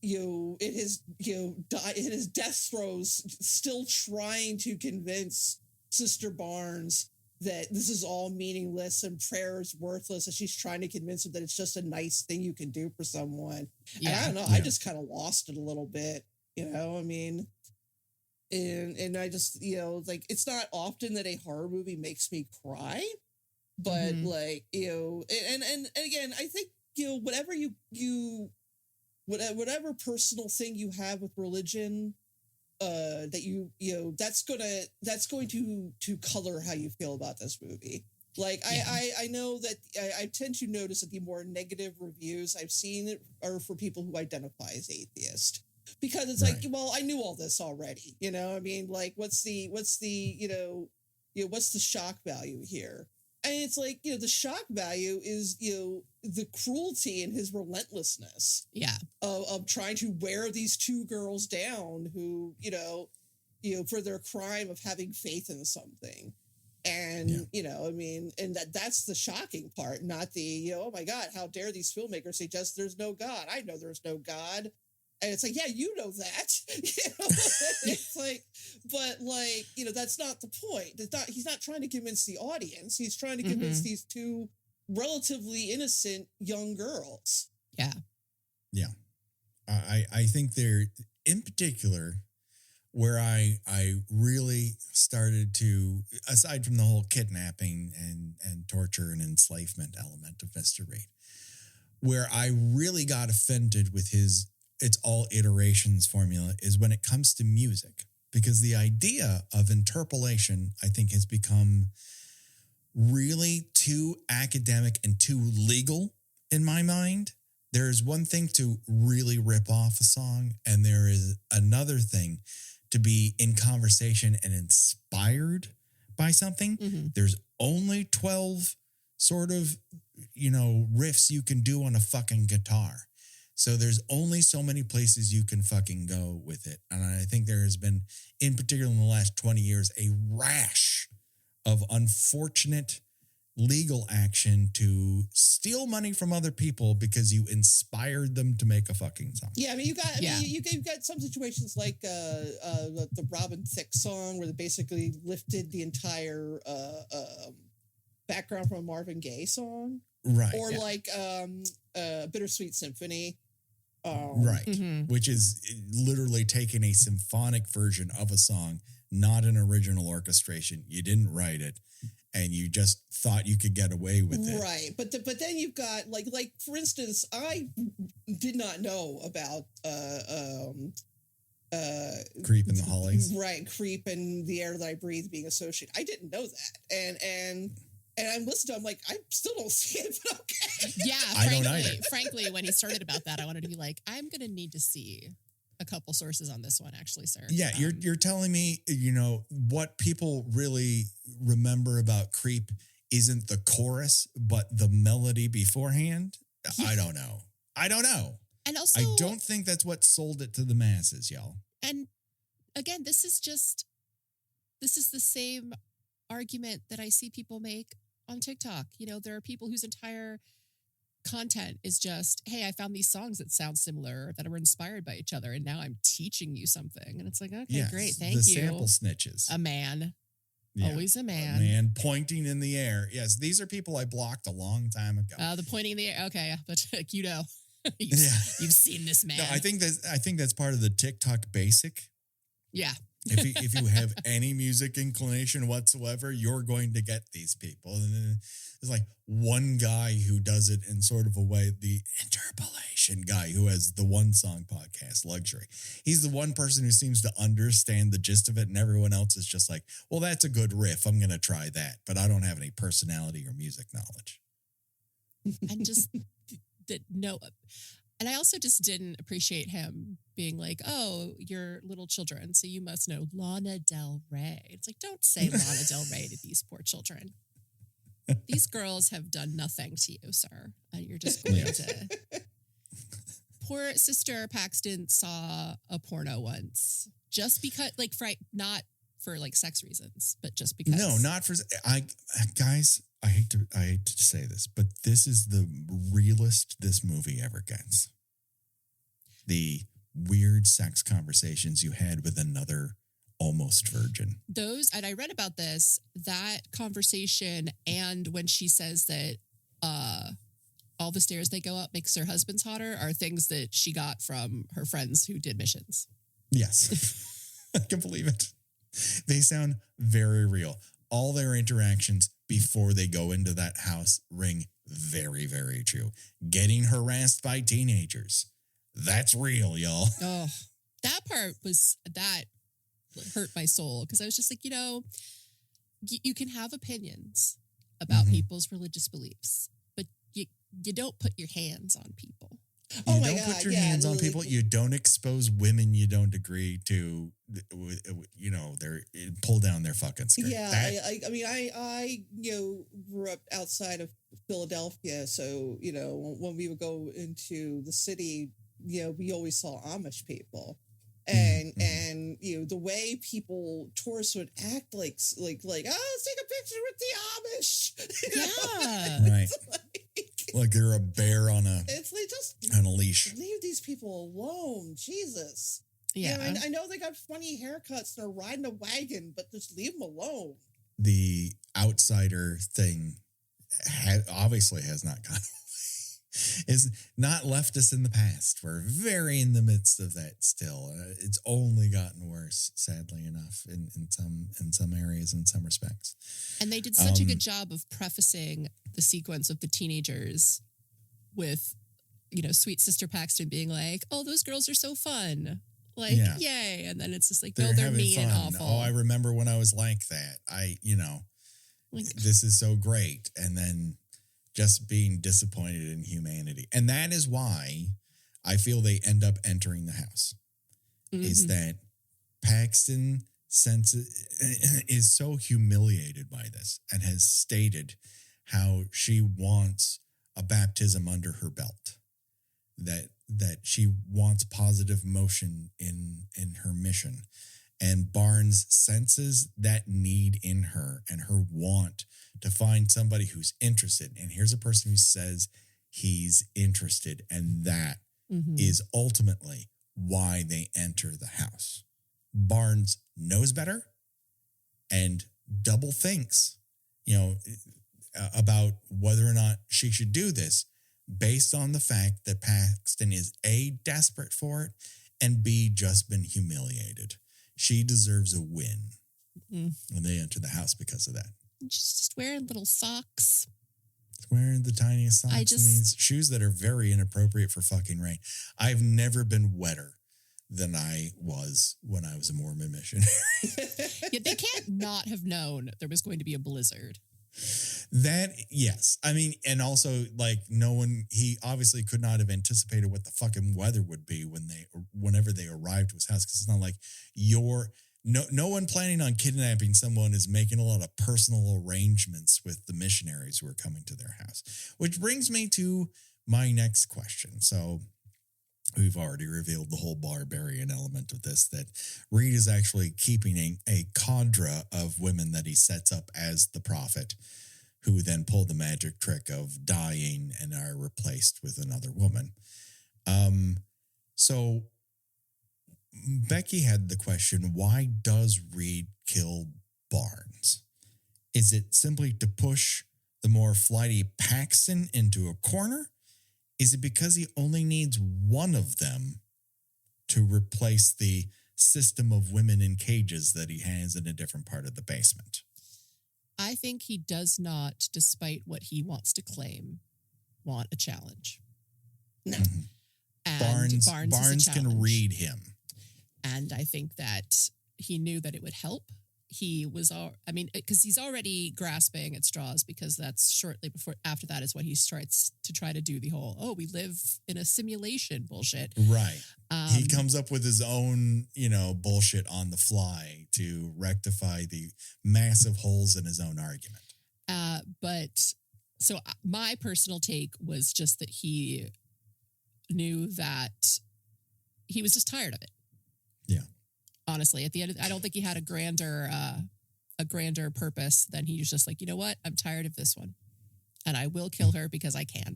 in his death throes, still trying to convince Sister Barnes that this is all meaningless and prayer is worthless, and she's trying to convince him that it's just a nice thing you can do for someone. Yeah. And I don't know, I just kind of lost it a little bit, I mean, and I just, it's not often that a horror movie makes me cry, but and again, I think, whatever personal thing you have with religion, that that's going to color how you feel about this movie. I know that I tend to notice that the more negative reviews I've seen are for people who identify as atheist, because it's right. Well, I knew all this already, I mean, what's the shock value here? And it's the shock value is, the cruelty and his relentlessness. Yeah. Of trying to wear these two girls down who, for their crime of having faith in something. And, I mean, and that's the shocking part, not the, oh my God, how dare these filmmakers suggest there's no God? I know there's no God. And it's yeah, you know that. It's but that's not the point. He's not trying to convince the audience. He's trying to convince these two relatively innocent young girls. Yeah. Yeah. I think they're, in particular, where I really started to, aside from the whole kidnapping and torture and enslavement element of Mr. Reed, where I really got offended with his it's all iterations formula is when it comes to music, because the idea of interpolation, I think, has become really too academic and too legal in my mind. There is one thing to really rip off a song, and there is another thing to be in conversation and inspired by something. Mm-hmm. There's only 12 sort of, riffs you can do on a fucking guitar. So there's only so many places you can fucking go with it. And I think there has been, in particular in the last 20 years, a rash of unfortunate legal action to steal money from other people because you inspired them to make a fucking song. Yeah, I mean, you've got some situations like the Robin Thicke song where they basically lifted the entire background from a Marvin Gaye song. Right. Or Bittersweet Symphony. Right. Mm-hmm. Which is literally taking a symphonic version of a song, not an original orchestration. You didn't write it, and you just thought you could get away with it. Right. But then you've got like for instance, I did not know about Creep in the Hollies. Right, Creep and The Air That I Breathe being associated. I didn't know that. And I'm listening to him I still don't see it, but okay. Yeah, frankly, when he started about that, I wanted to be I'm going to need to see a couple sources on this one, actually, sir. Yeah, you're telling me, what people really remember about Creep isn't the chorus, but the melody beforehand? I don't know. And also, I don't think that's what sold it to the masses, y'all. And again, this is the same argument that I see people make on TikTok. There are people whose entire content is just, hey, I found these songs that sound similar, that are inspired by each other, and now I'm teaching you something. And it's okay, yes, great, thank you. The sample snitches. A man. Yeah. Always a man. A man pointing in the air. Yes, these are people I blocked a long time ago. The pointing in the air. Okay, but You've seen this man. No, I think that's part of the TikTok basic. Yeah. If you have any music inclination whatsoever, you're going to get these people. And then there's like one guy who does it in sort of a way, the interpolation guy who has the one song podcast, Luxury. He's the one person who seems to understand the gist of it, and everyone else is just like, well, that's a good riff. I'm going to try that, but I don't have any personality or music knowledge. And just no. And I also just didn't appreciate him being like, oh, you're little children, so you must know Lana Del Rey. It's like, don't say Lana Del Rey to these poor children. These girls have done nothing to you, sir. And you're just going to... Poor Sister Paxton saw a porno once. Just because, like, not for, like, sex reasons, but just because. No, not for... Guys, I hate to say this, but this is the realest this movie ever gets. The weird sex conversations you had with another almost virgin. Those, and I read about this, that conversation, and when she says that all the stairs they go up makes her husband's hotter, are things that she got from her friends who did missions. Yes. I can believe it. They sound very real. All their interactions before they go into that house ring very, very true. Getting harassed by teenagers. That's real, y'all. Oh, that part that hurt my soul, because I was just like, you can have opinions about people's religious beliefs, but you don't put your hands on people. You don't put your hands on people. You don't expose women you don't agree to. They're pull down their fucking skirt. Yeah, I grew up outside of Philadelphia, so when we would go into the city, we always saw Amish people, and the way tourists would act like let's take a picture with the Amish. Yeah, right. Like they're a bear on a leash. Leave these people alone, Jesus. Yeah, I know they got funny haircuts. They're riding a wagon, but just leave them alone. The outsider thing obviously has not gone away. Is not left us in the past. We're very in the midst of that still. It's only gotten worse, sadly enough, in some areas, in some respects. And they did such a good job of prefacing the sequence of the teenagers with, sweet Sister Paxton being like, "Oh, those girls are so fun." Like, yay. And then it's just like, no, they're mean and awful. Oh, I remember when I was like that. This is so great. And then just being disappointed in humanity. And that is why I feel they end up entering the house. Mm-hmm. Is that Paxton is so humiliated by this and has stated how she wants a baptism under her belt. That she wants positive motion in her mission. And Barnes senses that need in her and her want to find somebody who's interested. And here's a person who says he's interested. And that is ultimately why they enter the house. Barnes knows better and double thinks, about whether or not she should do this, based on the fact that Paxton is A, desperate for it, and B, just been humiliated. She deserves a win. And they enter the house because of that. She's just wearing little socks. Wearing the tiniest socks and these shoes that are very inappropriate for fucking rain. I've never been wetter than I was when I was a Mormon missionary. Yeah, they can't not have known there was going to be a blizzard. That, yes. I mean, and also, he obviously could not have anticipated what the fucking weather would be whenever they arrived to his house. Because it's not like no one planning on kidnapping someone is making a lot of personal arrangements with the missionaries who are coming to their house. Which brings me to my next question. So we've already revealed the whole barbarian element of this, that Reed is actually keeping a cadre of women that he sets up as the prophet, who then pull the magic trick of dying and are replaced with another woman. So Becky had the question, why does Reed kill Barnes? Is it simply to push the more flighty Paxton into a corner? Is it because he only needs one of them to replace the system of women in cages that he has in a different part of the basement? I think he does not, despite what he wants to claim, want a challenge. No. Mm-hmm. And Barnes can read him. And I think that he knew that it would help. He was, because he's already grasping at straws, because that's shortly after that is when he starts to try to do the whole, we live in a simulation bullshit. Right. He comes up with his own, bullshit on the fly to rectify the massive holes in his own argument. So my personal take was just that he knew that he was just tired of it. Yeah. Honestly, at the end, I don't think he had a grander purpose than he was just like, you know what? I'm tired of this one, and I will kill her because I can.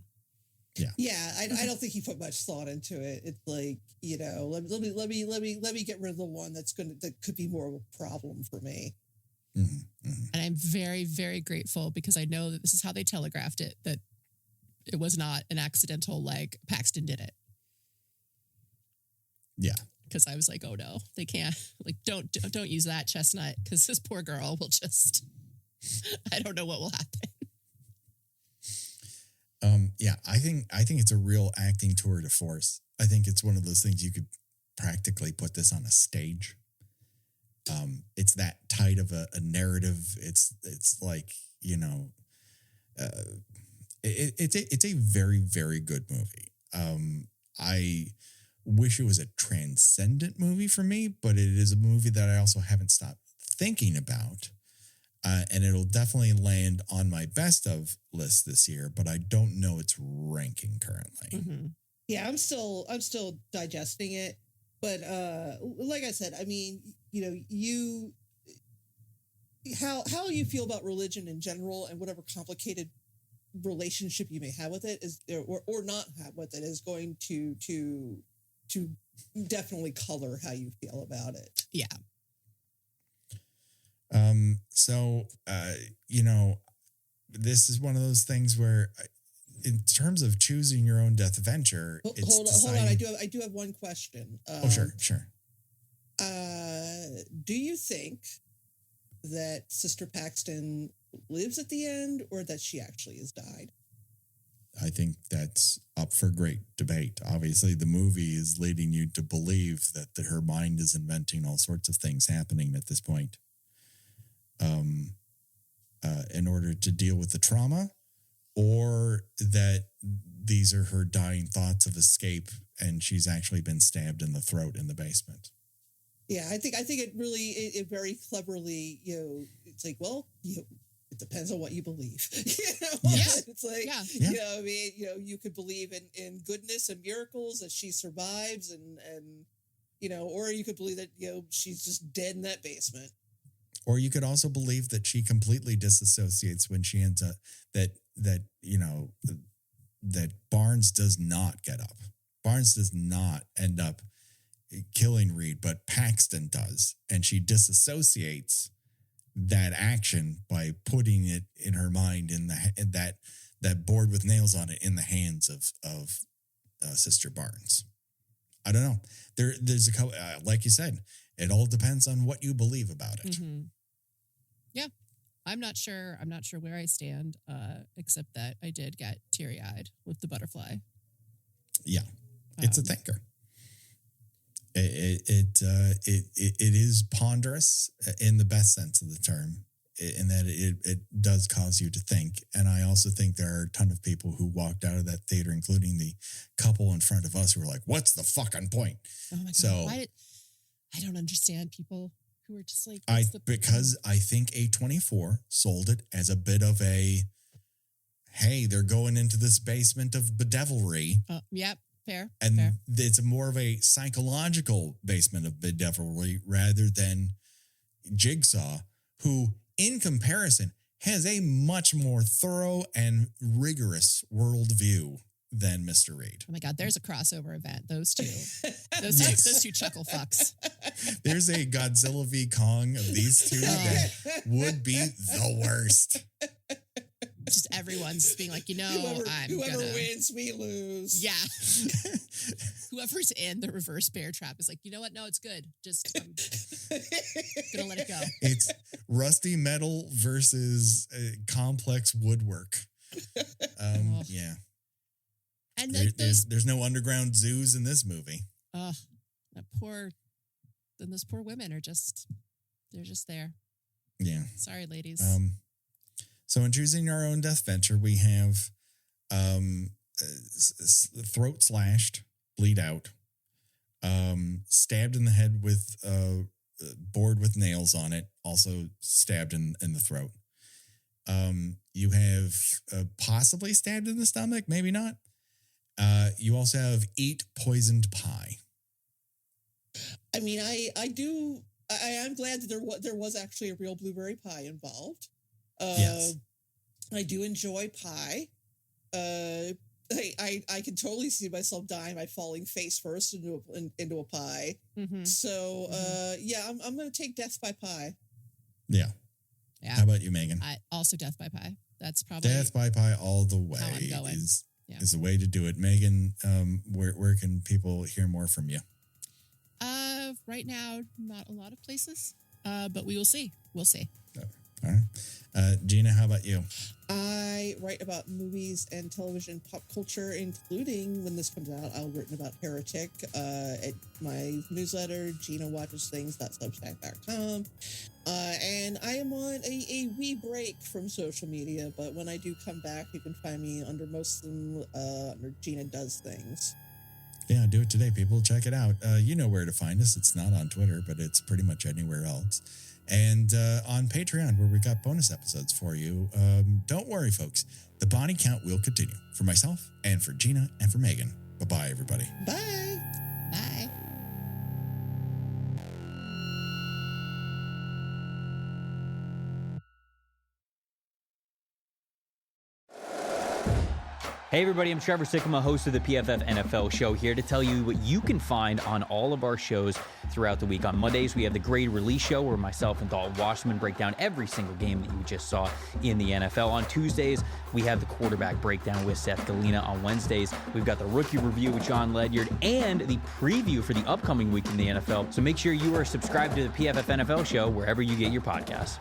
Yeah. Yeah. I don't think he put much thought into it. It's like, let me get rid of the one that could be more of a problem for me. Mm-hmm. Mm-hmm. And I'm very, very grateful, because I know that this is how they telegraphed it, that it was not an accidental, like Paxton did it. Yeah. Because I was like, oh no, they can't. Like, don't use that chestnut, because this poor girl will just, I don't know what will happen. Yeah, I think it's a real acting tour de force. I think it's one of those things you could practically put this on a stage. It's that tight of a narrative. It's like, it's a very, very good movie. I wish it was a transcendent movie for me, but it is a movie that I also haven't stopped thinking about. And it'll definitely land on my best of list this year, but I don't know its ranking currently. Mm-hmm. Yeah, I'm still digesting it. But like I said, I mean, how you feel about religion in general, and whatever complicated relationship you may have with it is, or not have with it, is going to definitely color how you feel about it. Yeah. This is one of those things where, in terms of choosing your own death venture, Hold on. I do have one question. Sure. Do you think that Sister Paxton lives at the end, or that she actually has died? I think that's up for great debate. Obviously, the movie is leading you to believe that her mind is inventing all sorts of things happening at this point, in order to deal with the trauma, or that these are her dying thoughts of escape, and she's actually been stabbed in the throat in the basement. Yeah, I think it really, it very cleverly, it's like, well, it depends on what you believe. Yes. It's like, Yeah. I mean, you could believe in goodness and miracles, that she survives, and or you could believe that, she's just dead in that basement. Or you could also believe that she completely disassociates when she ends up, that Barnes does not get up. Barnes does not end up killing Reed, but Paxton does. And she disassociates that action by putting it in her mind in that board with nails on it in the hands of Sister Barnes. I don't know. There's a couple, like you said, it all depends on what you believe about it. Mm-hmm. Yeah. I'm not sure where I stand, except that I did get teary-eyed with the butterfly. Yeah. It's a thinker. It is ponderous in the best sense of the term, in that it does cause you to think. And I also think there are a ton of people who walked out of that theater, including the couple in front of us, who were like, "What's the fucking point?" Oh my God. So I don't understand people who are just like, because I think A24 sold it as a bit of a, hey, they're going into this basement of bedevilry. Yep. Fair. And fair. It's more of a psychological basement of bedevilry rather than Jigsaw, who, in comparison, has a much more thorough and rigorous worldview than Mr. Reed. Oh my God, there's a crossover event. Those two. Yes. Those two chuckle fucks. There's a Godzilla v. Kong of these two that would be the worst. Just everyone's being like, whoever wins, we lose. Yeah. Whoever's in the reverse bear trap is like, you know what? No, it's good. Just I'm gonna let it go. It's rusty metal versus complex woodwork. Yeah. And there's no underground zoos in this movie. Those poor women are they're just there. Yeah. Sorry, ladies. So in Choosing Your Own Deathventure, we have throat slashed, bleed out, stabbed in the head with board with nails on it, also stabbed in the throat. You have possibly stabbed in the stomach, maybe not. You also have eat poisoned pie. I mean, I'm glad that there was actually a real blueberry pie involved. Yes. I do enjoy pie. I can totally see myself dying by falling face first into a pie. Mm-hmm. So, yeah, I'm going to take death by pie. Yeah. How about you, Megan? Also death by pie. That's probably death by pie all the way how I'm going. is the way to do it. Megan, where can people hear more from you? Right now, not a lot of places, but we will see. We'll see. All right. Gina, how about you? I write about movies and television pop culture, including, when this comes out, I'll written about Heretic at my newsletter, GinaWatchesThings.substack.com. And I am on a wee break from social media, but when I do come back, you can find me under most of them under Gina Does Things. Yeah, do it today, people. Check it out. You know where to find us. It's not on Twitter, but it's pretty much anywhere else. And on Patreon, where we've got bonus episodes for you. Don't worry, folks. The body count will continue for myself and for Gina and for Megan. Bye-bye, everybody. Bye. Bye. Hey everybody, I'm Trevor Sikkema, host of the PFF NFL show, here to tell you what you can find on all of our shows throughout the week. On Mondays, we have the Grade Release Show, where myself and Dalton Washman break down every single game that you just saw in the NFL. On Tuesdays, we have the Quarterback Breakdown with Seth Galina. On Wednesdays, we've got the Rookie Review with John Ledyard and the preview for the upcoming week in the NFL. So make sure you are subscribed to the PFF NFL show wherever you get your podcasts.